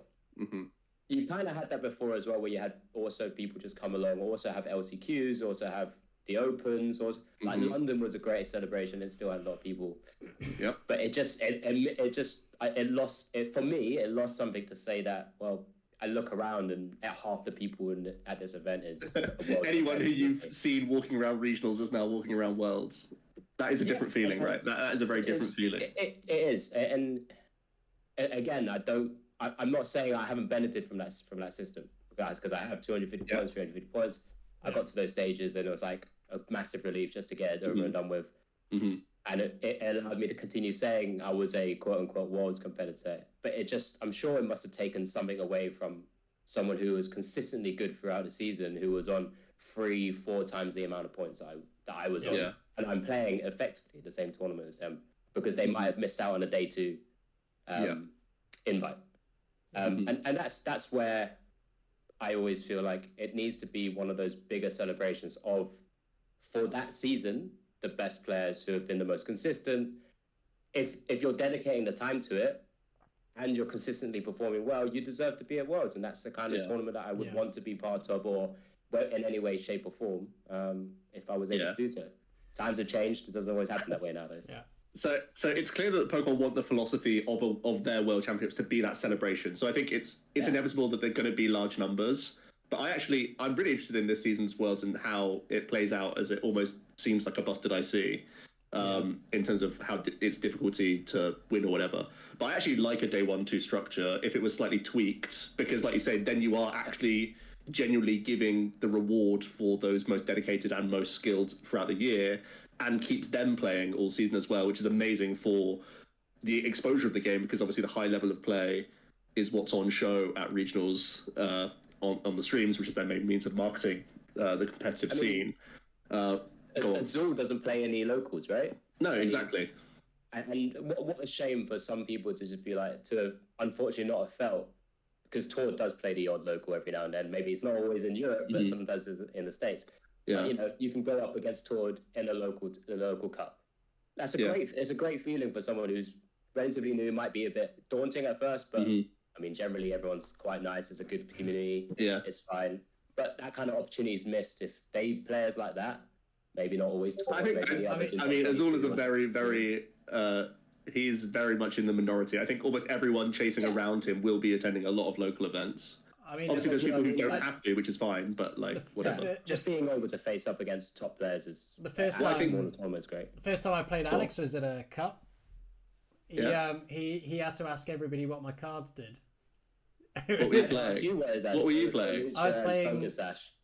S3: You kind of had that before as well, where you had also people just come along, also have LCQs, also have the Opens, or like London was a great celebration and still had a lot of people.
S1: Yep.
S3: But it lost something to say that, well, I look around and half the people at this event is
S1: anyone who you've seen walking around regionals is now walking around Worlds. That is a different feeling, right? That is a very different feeling.
S3: It is, and again, I'm not saying I haven't benefited from that system, guys, because I have 250 points, 350 points. I got to those stages and it was like a massive relief just to get it over and done with. And it allowed me to continue saying I was a quote unquote Worlds competitor. But I'm sure it must have taken something away from someone who was consistently good throughout the season, who was on 3-4 times the amount of points that I was on. And I'm playing effectively the same tournament as them, because they might have missed out on a day 2 invite. And that's where I always feel like it needs to be one of those bigger celebrations for that season, the best players who have been the most consistent. If you're dedicating the time to it and you're consistently performing well, you deserve to be at Worlds, and that's the kind of tournament that I would want to be part of, or in any way, shape, or form, if I was able to do so. Times have changed; it doesn't always happen that way nowadays.
S2: Yeah.
S1: So it's clear that Pokemon want the philosophy of their World Championships to be that celebration. So I think it's inevitable that they're going to be large numbers. But I'm really interested in this season's Worlds and how it plays out, as it almost seems like a busted IC in terms of how its difficulty to win or whatever. But I actually like a day 1-2 structure if it was slightly tweaked, because like you say, then you are actually genuinely giving the reward for those most dedicated and most skilled throughout the year, and keeps them playing all season as well, which is amazing for the exposure of the game, because obviously the high level of play is what's on show at regionals on the streams, which is their main means of marketing the competitive scene.
S3: Azul doesn't play any locals, right?
S1: No, exactly.
S3: And what a shame for some people to just be like, to have unfortunately not have felt, because Tor does play the odd local every now and then. Maybe it's not always in Europe, but sometimes it's in the States.
S1: Yeah.
S3: But, you can go up against Tor in a local cup. That's it's a great feeling for someone who's relatively new. Might be a bit daunting at first, but I mean, generally everyone's quite nice. It's a good community.
S1: Yeah,
S3: it's fine. But that kind of opportunity is missed if players like that. Maybe not always.
S1: I mean, Azul is a very, very. He's very much in the minority. I think almost everyone chasing around him will be attending a lot of local events.
S2: I mean,
S1: obviously, there's people who don't have to, which is fine. But whatever.
S3: Just being able to face up against top players is
S2: the first time.
S3: Almost great.
S2: The first time I played Alex was at a cup. He had to ask everybody what my cards did.
S1: What were you playing? What were you playing?
S2: I was playing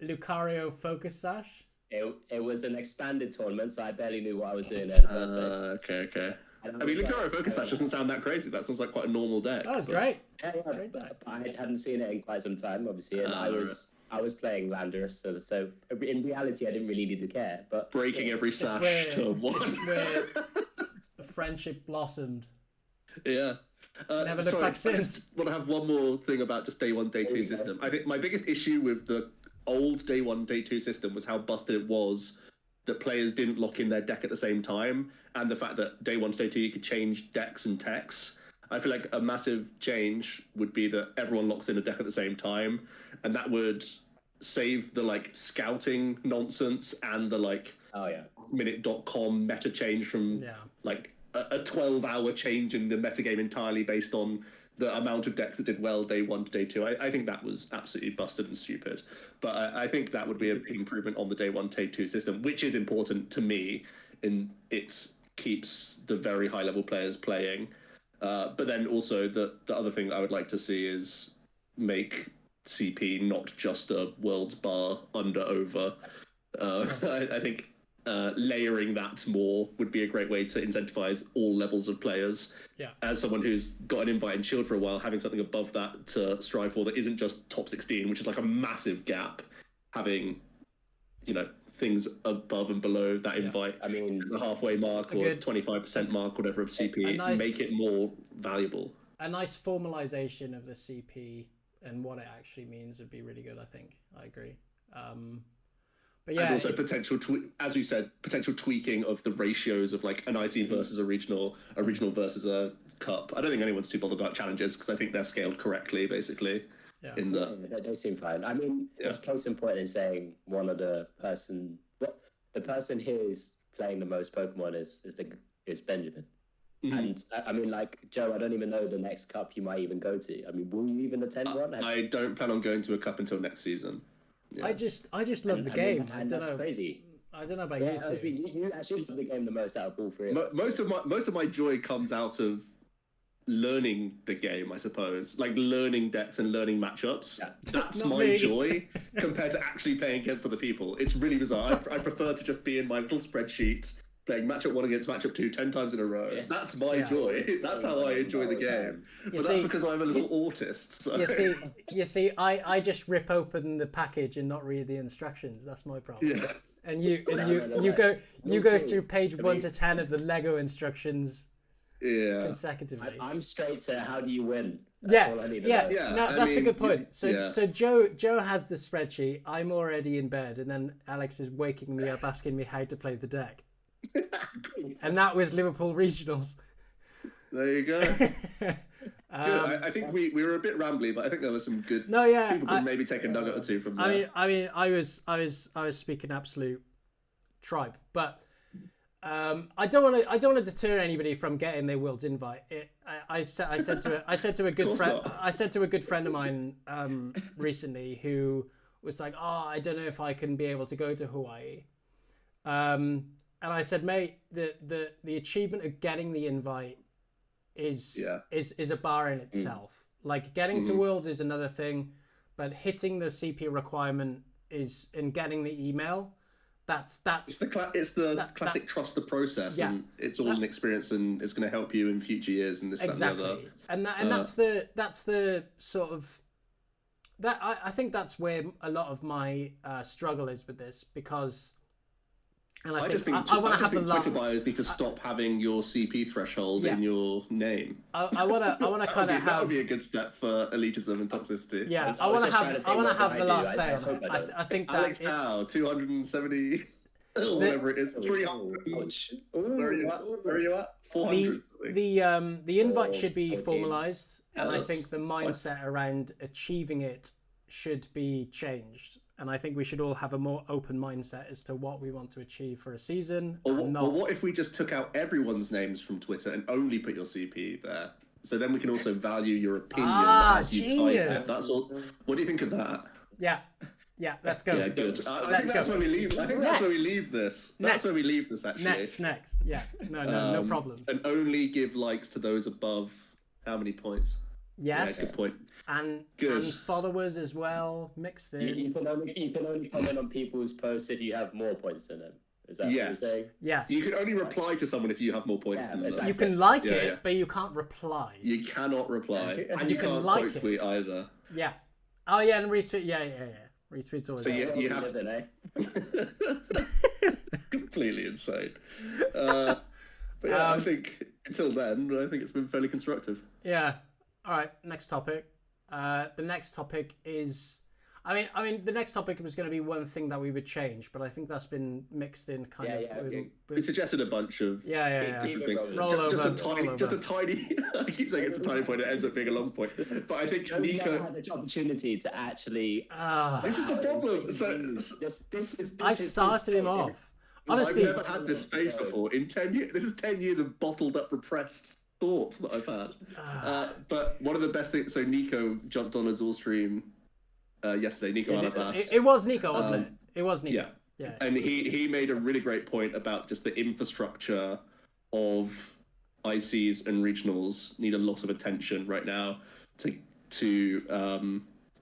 S2: Lucario Focus Sash.
S3: It was an expanded tournament, so I barely knew what I was doing there.
S1: Okay. I mean, Lucario Focus Sash doesn't sound that crazy. That sounds like quite a normal deck.
S2: That was great.
S3: Yeah, great deck. I hadn't seen it in quite some time, obviously, and I was playing Landorus, so in reality, I didn't really need to care. But
S1: breaking every sash to one.
S2: Where the friendship blossomed.
S1: Yeah.
S2: Never looked back since.
S1: I just want to have one more thing about just day 1, day 2 system. I think my biggest issue with the old day 1, day 2 system was how busted it was that players didn't lock in their deck at the same time, and the fact that day 1 to day 2 you could change decks and techs. I feel like a massive change would be that everyone locks in a deck at the same time, and that would save the scouting nonsense and the minute.com meta change from a 12-hour change in the metagame entirely based on the amount of decks that did well day 1 to day 2. I think that was absolutely busted and stupid. But I think that would be a big improvement on the day 1, day 2 system, which is important to me in it keeps the very high-level players playing. But then also the other thing I would like to see is make CP not just a world's bar under-over. I think layering that more would be a great way to incentivize all levels of players.
S2: Yeah. As
S1: someone who's got an invite and shield for a while, having something above that to strive for that isn't just top 16, which is like a massive gap. Having, things above and below that invite.
S3: I mean,
S1: the halfway mark or 25% mark, whatever of CP, make it more valuable.
S2: A nice formalization of the CP and what it actually means would be really good. I think I agree. But yeah,
S1: and also as we said, potential tweaking of the ratios of an IC versus a regional versus a cup. I don't think anyone's too bothered about challenges because I think they're scaled correctly, basically.
S2: Yeah.
S3: They seem fine. I mean, it's case in point in saying the person here is playing the most Pokemon is Benjamin. And I mean, Joe, I don't even know the next cup you might even go to. I mean, will you even attend one?
S1: I don't plan on going to a cup until next season. Yeah.
S2: I just love the game. I don't know.
S3: Crazy.
S2: I don't know about you two.
S3: You actually love the game the most out of all three of us.
S1: Most of my joy comes out of learning the game, I suppose. Learning decks and learning matchups. Yeah. That's my joy compared to actually playing against other people. It's really bizarre. I prefer to just be in my little spreadsheet playing matchup 1 against matchup 2 10 times in a row. Yeah. That's my joy. That's how I enjoy the game. But that's because I'm a little autist. So.
S2: You see, I just rip open the package and not read the instructions. That's my problem. Yeah. And you go through page 1 to 10 of the Lego instructions.
S1: Yeah.
S2: Consecutively.
S3: I'm straight to how do you win?
S2: That's a good point. So Joe has the spreadsheet. I'm already in bed, and then Alex is waking me up asking me how to play the deck. And that was Liverpool regionals.
S1: There you go. I think we were a bit rambly, but I think there was some good. People could maybe take a nugget or two from there.
S2: I mean, I was speaking absolute tribe, but I don't want to deter anybody from getting their World's invite. I said to a good friend of mine recently who was like, I don't know if I can be able to go to Hawaii. And I said, mate, the achievement of getting the invite is a bar in itself. Getting to Worlds is another thing, but hitting the CP requirement is in getting the email. That's
S1: it's the classic trust the process, and it's all an experience, and it's going to help you in future years, and this
S2: exactly.
S1: that, and the other.
S2: And that's the sort of that I think that's where a lot of my struggle is with this, because. And I just think
S1: Twitter bios need to stop having your CP threshold in your name.
S2: I want to kind of have.
S1: That would be a good step for elitism and toxicity.
S2: Yeah, I want to have the last say on it. I think that
S1: Alex Howe, 270, whatever it is, 300. Where are you at? 400.
S2: The invite should be formalized, and I think the mindset around achieving it should be changed. And I think we should all have a more open mindset as to what we want to achieve for a season.
S1: Or what if we just took out everyone's names from Twitter and only put your CP there? So then we can also value your opinion as you
S2: genius.
S1: type it. That's all. What do you think of that?
S2: Yeah, let's go.
S1: Yeah, good. I think that's where we leave. I think that's where we leave this. That's where we leave this, actually.
S2: Next. Yeah. No problem.
S1: And only give likes to those above how many points?
S2: Yes.
S1: Yeah, good point.
S2: And followers as well, mixed in.
S3: You can only comment on people's posts if you have more points than them. Is that what you're saying?
S2: Yes.
S1: You can only reply to someone if you have more points than them.
S2: You can like it, but you can't reply.
S1: You cannot reply. And you can't like quote tweet either.
S2: Yeah. Oh, yeah, and retweet. Yeah. Retweet's always
S1: so you have... Completely insane. But yeah, I think until then, I think it's been fairly constructive.
S2: Yeah. All right, next topic. The next topic is, I mean, the next topic was going to be one thing that we would change, but I think that's been mixed in kind of.
S1: We suggested a bunch of different things. Just a tiny. I keep saying it's a tiny point. It ends up being a long point. But I think Nico
S3: had the opportunity to actually.
S1: This is the problem.
S2: I've started him off. Honestly,
S1: I've never had this space before. In 10 years, this is 10 years of bottled up, repressed thoughts that I've had. But one of the best things, so Nico jumped on Azul stream yesterday. Nico Alabas.
S2: It was Nico, wasn't it? It was Nico. Yeah.
S1: And he made a really great point about just the infrastructure of ICs and regionals need a lot of attention right now to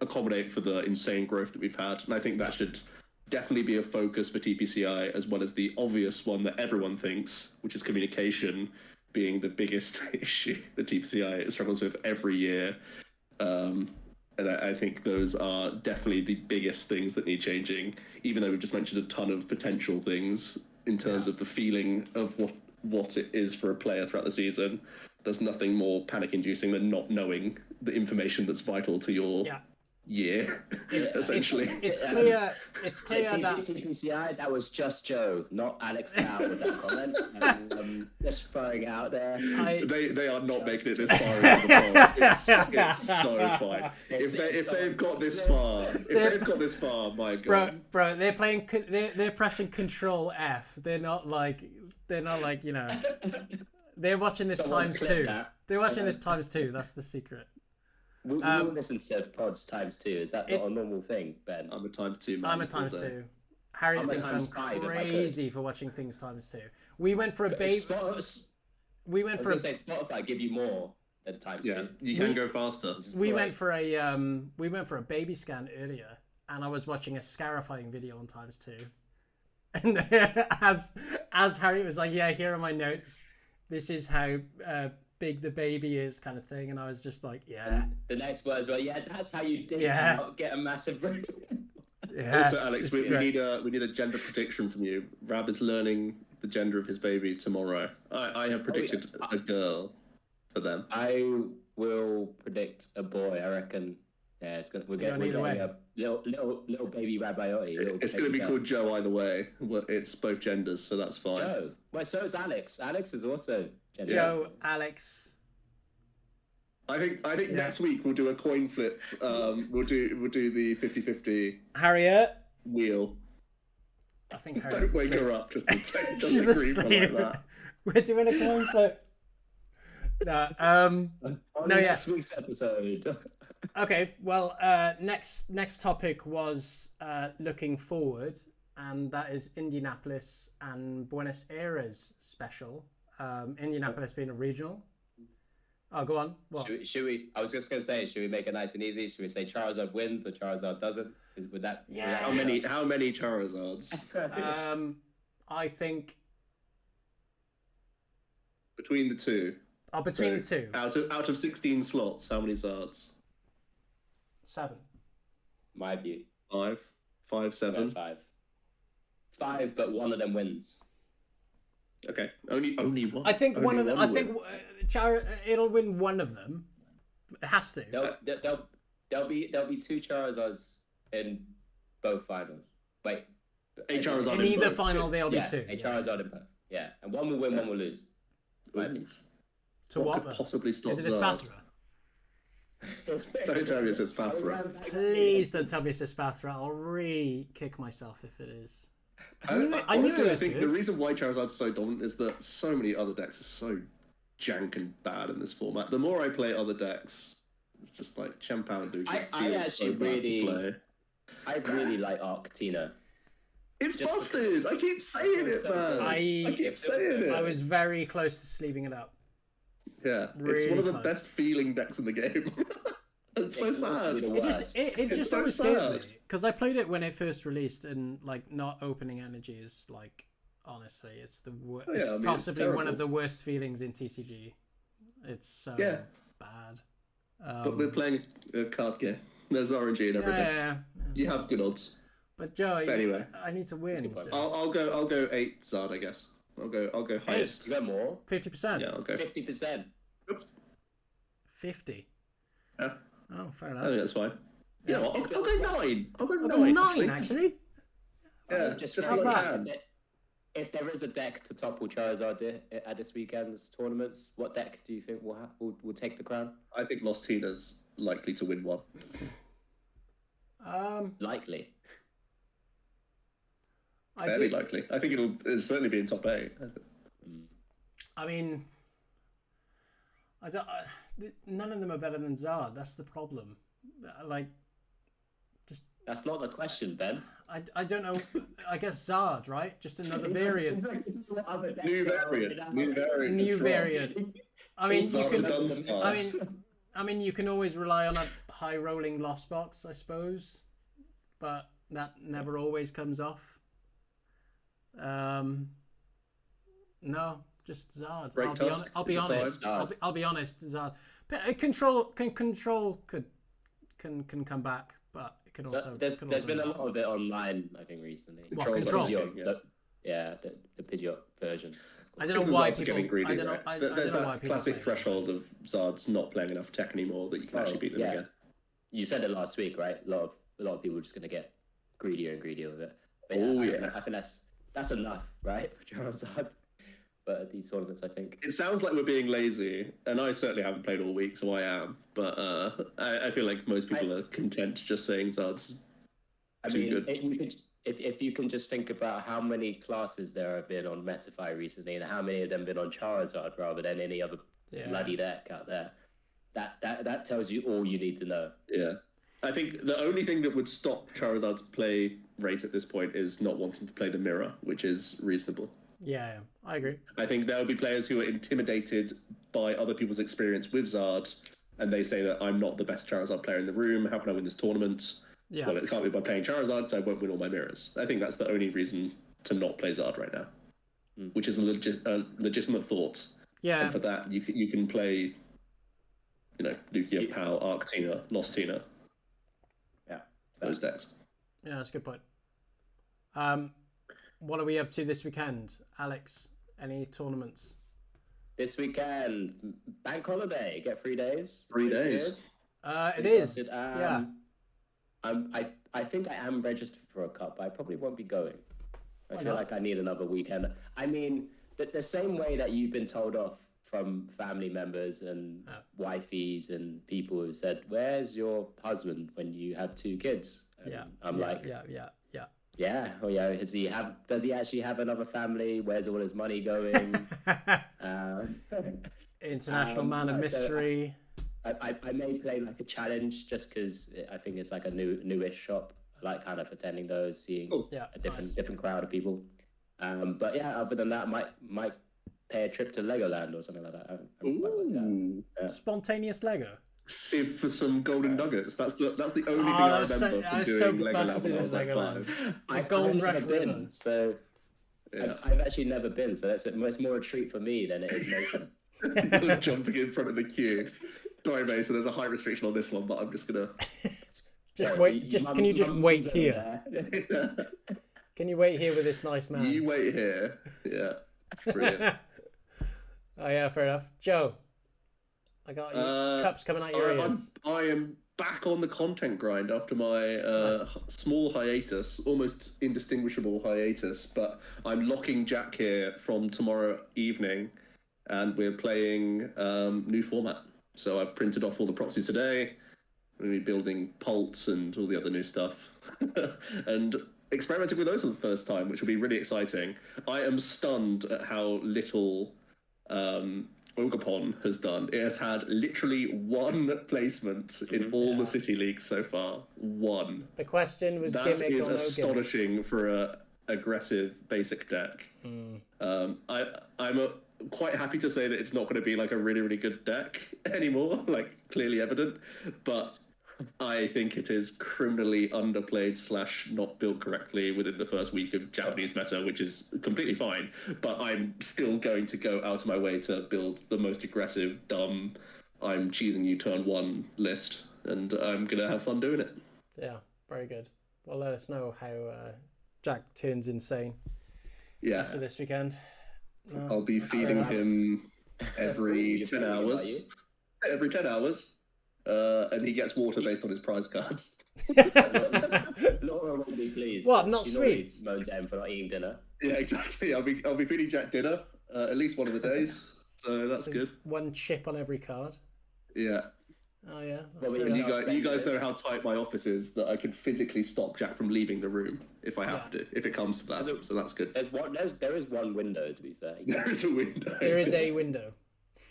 S1: accommodate for the insane growth that we've had. And I think that should definitely be a focus for TPCI, as well as the obvious one that everyone thinks, which is communication being the biggest issue that TPCI struggles with every year. And I think those are definitely the biggest things that need changing, even though we've just mentioned a ton of potential things in terms of the feeling of what it is for a player throughout the season. There's nothing more panic-inducing than not knowing the information that's vital to your year, essentially.
S2: It's clear that
S3: TPCI, that was just Joe, not Alex Now with that comment. Just throwing out there.
S1: They are not making it this far into the pod. It's so fine. If they've got this far, my God.
S2: Bro, they're pressing Control F. They're not like you know. They're watching this times two. They're watching this times two. That's the secret.
S3: We listen to pods times two. Is that not a normal thing, Ben?
S1: I'm a times two man.
S2: I'm a times two. Harry thinks I'm crazy for watching things times two. We went for a baby.
S3: Spotify give you more than times two.
S1: Yeah, you can go faster.
S2: We went for a baby scan earlier, and I was watching a scarifying video on times two. And as Harry was like, "Yeah, here are my notes. This is how big the baby is," kind of thing, and I was just like, "Yeah."
S3: The next words were, "Yeah, that's how you did not get a massive."
S1: Also, Alex, we need a gender prediction from you. Rab is learning the gender of his baby tomorrow. I have predicted a girl for them.
S3: I will predict a boy. I reckon. Yeah, we're getting a little baby Rabioti.
S1: It's going to be called Joe either way. It's both genders, so that's fine.
S3: Joe. Well, so is Alex. Alex is also gender.
S2: Joe, Alex.
S1: I think next week we'll do a coin flip. We'll do the 50-50
S2: Harriet
S1: wheel.
S2: I think Harriet's
S1: Don't wake
S2: asleep.
S1: her up just to take
S2: She's asleep. Like that. We're doing a coin flip.
S3: Next week's episode.
S2: Okay, well, next topic was looking forward, and that is Indianapolis and Buenos Aires special. Indianapolis being a regional. Oh, go on. What?
S3: Should we? I was just gonna say, should we make it nice and easy? Should we say Charizard wins or Charizard doesn't? Would that?
S2: Yeah.
S1: How many Charizards?
S2: I think
S1: Between the two.
S2: between the two.
S1: Out of 16 slots, how many Zards?
S2: 7.
S3: My view.
S1: 5, 7.
S3: Five, but one of them wins.
S1: Okay, only one.
S2: I think
S1: only
S2: one of them. I
S1: win.
S2: think it'll win one of them. It has to.
S3: There'll be 2 Charizards in both finals. Wait,
S1: A Charizard
S2: in either
S1: both.
S2: final, there'll be
S3: yeah,
S2: 2.
S3: A Charizard in both. Yeah, and one will win, one will lose.
S2: To
S1: What
S2: what?
S1: could
S2: Then?
S1: possibly stop
S2: Is it a
S1: Zard?
S2: Spathra?
S1: Don't tell me it's a Spathra.
S2: Please don't tell me it's a Spathra. I'll really kick myself if it is. I knew
S1: Honestly,
S2: it
S1: I
S2: was
S1: think
S2: good.
S1: the reason why Charizard's so dominant is that so many other decks are so jank and bad in this format. The more I play other decks, it's just like Champound
S3: I
S1: feels so
S3: actually
S1: bad to play.
S3: I really like Arctina.
S1: It's
S3: Just
S1: busted! I keep saying it, man! I keep saying it!
S2: I was very close to sleeving it up.
S1: Yeah, it's
S2: really
S1: one of the
S2: close.
S1: best feeling decks in the game. It's so sad.
S2: It just
S1: so
S2: always scares
S1: sad.
S2: me because I played it when it first released, and like not opening energy is like honestly, it's the worst.
S1: yeah, I mean, it's
S2: possibly one
S1: terrible.
S2: of the worst feelings in TCG. It's so bad.
S1: But we're playing a card game. There's RNG and everything.
S2: Yeah.
S1: You have good odds.
S2: But Joe,
S1: Anyway.
S2: I need to win.
S1: I'll go 8 Zard, I guess. I'll go highest.
S3: Is that more?
S2: 50%.
S1: Yeah, I'll go
S3: 50%.
S2: 50.
S1: Yeah.
S2: Oh, fair
S1: I
S2: enough.
S1: think that's fine. Yeah, I'll go 9. I'll go 9.
S2: Oh, 9 actually.
S1: Yeah,
S3: Just
S1: just
S2: how
S1: like
S2: bad?
S1: that.
S3: if there is a deck to topple Charizard at this weekend's tournaments, what deck do you think will take the crown?
S1: I think Lost Tina's likely to win one.
S3: Likely.
S1: Fairly likely. I think it'll certainly be in top 8.
S2: I mean, none of them are better than Zard. That's the problem. Like,
S3: That's not the question, Ben.
S2: I don't know. I guess Zard, right? Just another variant.
S1: New variant.
S2: New variant. I mean, you
S1: Zard
S2: can.
S1: done Zard.
S2: I mean, you can always rely on a high rolling lost box, I suppose, but that never always comes off. No, just Zard. I'll be honest. I'll be honest. Zard. But control can come back, but it can also.
S3: There's been a lot of it online, I think, recently.
S2: What, Control?
S3: The Pidgeot version.
S2: I don't know why
S1: Zards are
S2: people.
S1: getting greedy,
S2: I don't know.
S1: right?
S2: I
S1: There's
S2: don't know why
S1: that
S2: people.
S1: classic
S2: play it.
S1: threshold of Zards not playing enough tech anymore that you can actually beat them again.
S3: You said it last week, right? A lot of people are just gonna get greedier and greedier with it. But I think that's enough, right, for Charizard. But at these tournaments, I think
S1: It sounds like we're being lazy, and I certainly haven't played all week, so I am. But I feel like most people are content just saying Zard's too good.
S3: If you can just think about how many classes there have been on Metafy recently, and how many of them been on Charizard rather than any other bloody deck out there, that tells you all you need to know.
S1: Yeah. I think the only thing that would stop Charizard's play rate at this point is not wanting to play the mirror, which is reasonable.
S2: Yeah, I agree.
S1: I think there will be players who are intimidated by other people's experience with Zard, and they say that I'm not the best Charizard player in the room. How can I win this tournament?
S2: Yeah.
S1: Well, it can't be by playing Charizard, so I won't win all my mirrors. I think that's the only reason to not play Zard right now, which is a legitimate thought.
S2: Yeah.
S1: And for that, you can play, Lugia, Pal, Arctina, Lost Tina.
S3: Yeah.
S1: Those decks.
S2: Yeah, that's a good point. What are we up to this weekend, Alex? Any tournaments?
S3: This weekend, bank holiday, get 3 days.
S1: 3 days.
S2: It is. Yeah.
S3: I think I am registered for a cup, but I probably won't be going. I feel like I need another weekend. I mean, the same way that you've been told off from family members and wifeys and people who said, "Where's your husband when you have 2 kids?" And I'm like, yeah. Oh yeah. Does he actually have another family? Where's all his money going?
S2: International man of mystery.
S3: So I may play like a challenge just because I think it's like a newish shop. I like kind of attending those, seeing a different crowd of people. But yeah, other than that, might pay a trip to Legoland or something like that. I haven't quite worked out.
S2: Spontaneous Lego.
S1: Sieve for some golden nuggets. That's the only thing
S2: Oh,
S1: I
S2: that was
S1: remember
S2: so- I
S1: from
S2: was so
S1: doing Lego Lab
S2: busted
S1: when I
S2: at
S1: was like
S2: Legoland.
S1: 5.
S3: I've
S2: Gold
S3: actually
S2: Rush
S3: never been,
S2: River.
S3: so
S1: Yeah.
S3: I've actually never been. So it's more a treat for me than it is Mason.
S1: Jumping in front of the queue. Sorry, Mason, there's a height restriction on this one, but I'm just gonna.
S2: Just wait. Can you just wait here? Can you wait here with this nice man?
S1: You wait here. Yeah. Brilliant.
S2: Oh yeah, fair enough. Joe, I got you. Cups coming out your ears.
S1: I am back on the content grind after my small hiatus, almost indistinguishable hiatus, but I'm locking Jack here from tomorrow evening, and we're playing new format. So I've printed off all the proxies today. We're going to be building Pults and all the other new stuff. And experimenting with those for the first time, which will be really exciting. I am stunned at how little Ogapon has done. It has had literally one placement in all the City Leagues so far. One.
S2: The question was
S1: that
S2: gimmick
S1: is
S2: or no
S1: astonishing for a aggressive basic deck. I'm quite happy to say that it's not going to be like a really, really good deck anymore, like clearly evident, but I think it is criminally underplayed / not built correctly within the first week of Japanese meta, which is completely fine. But I'm still going to go out of my way to build the most aggressive, dumb, I'm cheesing you turn 1 list, and I'm going to have fun doing it.
S2: Yeah, very good. Well, let us know how Jack turns insane after this weekend. No,
S1: I'll be feeding him every 10 hours. Every 10 hours. And he gets water based on his prize cards.
S3: Laura will be pleased.
S2: What? Not sweet?
S3: Moans at him for not eating dinner.
S1: Yeah, exactly. I'll be feeding Jack dinner at least one of the days, so that's good.
S2: One chip on every card.
S1: Yeah.
S2: Oh yeah.
S1: You guys know how tight my office is, that I can physically stop Jack from leaving the room if I have to, if it comes to that. So that's good.
S3: There is one window, to be fair.
S1: There is a window.
S2: There is a window.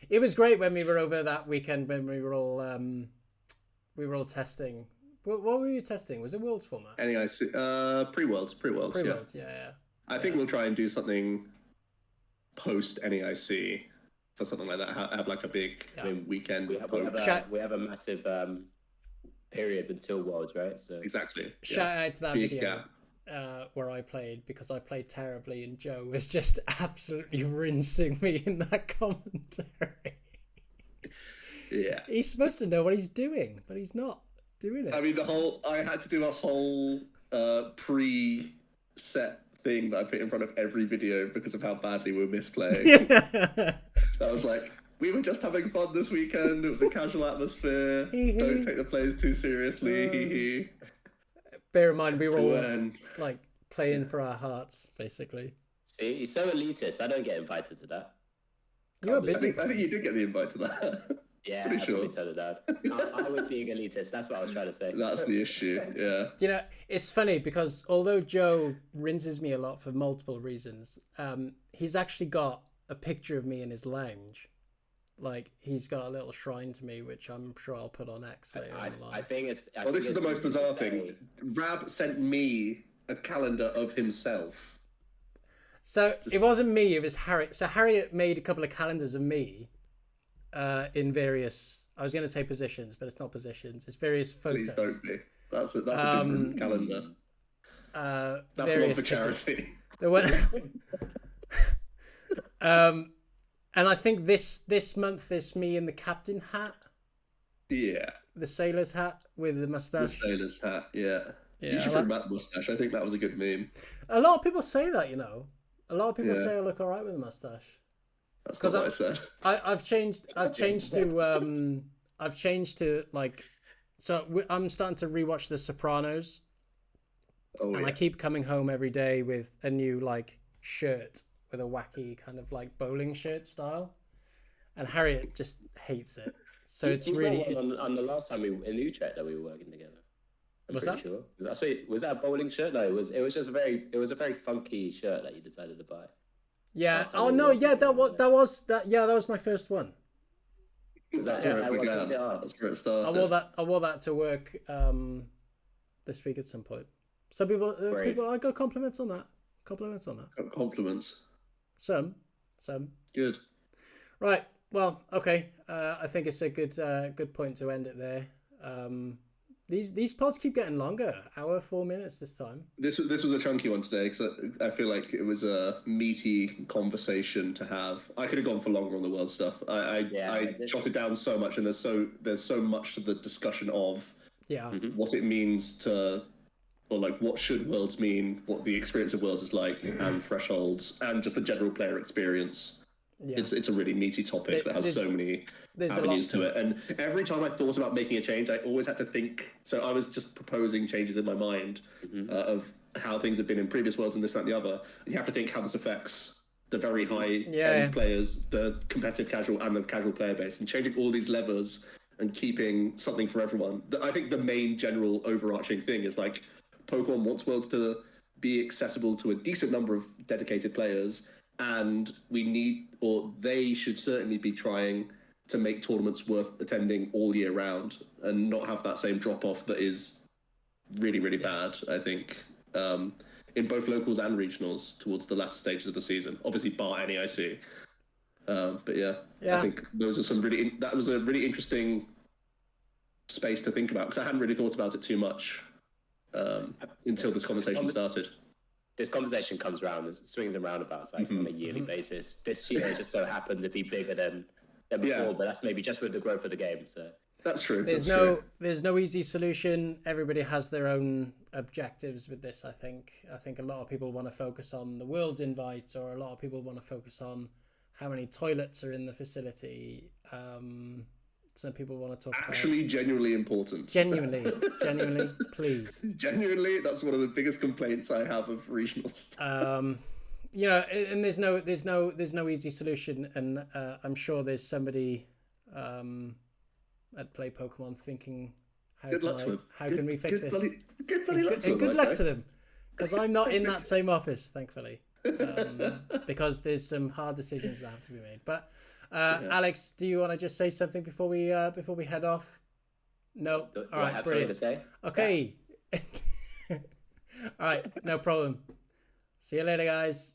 S2: It was great when we were over that weekend when we were all testing. What were you testing? Was it Worlds format?
S1: NEIC, pre-Worlds. Pre-Worlds,
S2: yeah.
S1: I think we'll try and do something post NEIC for something like that. Have like a big weekend.
S3: We have a massive period until Worlds, right? So
S1: exactly.
S2: Shout out to that
S1: big
S2: video where I played, because I played terribly and Joe was just absolutely rinsing me in that commentary.
S1: Yeah.
S2: He's supposed to know what he's doing, but he's not doing it.
S1: I mean, I had to do a whole pre-set thing that I put in front of every video because of how badly we were misplaying. That was like, we were just having fun this weekend. It was a casual atmosphere. Don't take the plays too seriously.
S2: Bear in mind, we were all like playing for our hearts, basically.
S3: See, you're so elitist. I don't get invited to that.
S2: You were busy.
S1: I think you did get the invite to that.
S3: Yeah,
S1: pretty sure.
S3: I tell Dad. I was being elitist. That's what I was trying to say.
S1: That's the issue. Yeah.
S2: You know, it's funny because although Joe rinses me a lot for multiple reasons, he's actually got a picture of me in his lounge. Like, he's got a little shrine to me, which I'm sure I'll put on X later online.
S3: I think it's...
S1: this is the most bizarre thing. Rab sent me a calendar of himself.
S2: So, it wasn't me, it was Harriet. So, Harriet made a couple of calendars of me in various... I was going to say positions, but it's not positions. It's various photos.
S1: Please don't be. That's a different calendar. That's the one for charity.
S2: The one... And I think this month is me in the captain hat.
S1: Yeah.
S2: The sailor's hat with the mustache.
S1: The sailor's hat, yeah. You should bring back the mustache. I think that was a good meme.
S2: A lot of people say that, you know. A lot of people say I look all right with a mustache.
S1: That's not what I said.
S2: I've changed to like. So I'm starting to rewatch The Sopranos. I keep coming home every day with a new like shirt. With a wacky kind of like bowling shirt style, and Harriet just hates it. So it's really
S3: on the last time in Utrecht that we were working together.
S2: Was that?
S3: Sure. Was that a bowling shirt? No, it was just a very funky shirt that you decided to buy.
S2: Yeah. Oh no. Yeah, that was my first one.
S1: That's where it started.
S2: I wore that to work this week at some point. So people, I got compliments on that.
S1: Compliments.
S2: Some.
S1: Good.
S2: Right. Well, okay. I think it's a good point to end it there. These pods keep getting longer. Hour, 4 minutes this time.
S1: This was a chunky one today because I feel like it was a meaty conversation to have. I could have gone for longer on the world stuff. I jotted down so much, and there's so much to the discussion of what it means to, or like what should worlds mean, what the experience of worlds is like, and thresholds, and just the general player experience. Yeah. It's a really meaty topic that has so many avenues to it. And every time I thought about making a change, I always had to think. So I was just proposing changes in my mind of how things have been in previous worlds and this, that, and the other. And you have to think how this affects the very high-end players, the competitive casual, and the casual player base. And changing all these levers and keeping something for everyone. I think the main general overarching thing is like Pokemon wants worlds to be accessible to a decent number of dedicated players. And we need, or they should certainly be trying to make tournaments worth attending all year round and not have that same drop off that is really, really bad, I think, in both locals and regionals towards the latter stages of the season. Obviously, bar NEIC. But I think those are that was a really interesting space to think about because I hadn't really thought about it too much until this conversation started.
S3: This conversation comes around, swings and roundabouts, like on a yearly basis. This year just so happened to be bigger than before, but that's maybe just with the growth of the game. So
S1: that's true.
S2: There's no easy solution. Everybody has their own objectives with this. I think a lot of people want to focus on the world's invite, or a lot of people want to focus on how many toilets are in the facility. Some people want to talk
S1: about genuinely important.
S2: Genuinely, please.
S1: Genuinely, that's one of the biggest complaints I have of regionals.
S2: And there's no easy solution, and I'm sure there's somebody at Play Pokemon thinking, how can we fix this? Good luck to them, because I'm not in that same office, thankfully, because there's some hard decisions that have to be made, but. Alex, do you want to just say something before we head off? No. All right, brilliant.
S3: To say?
S2: Okay. All right, no problem. See you later, guys.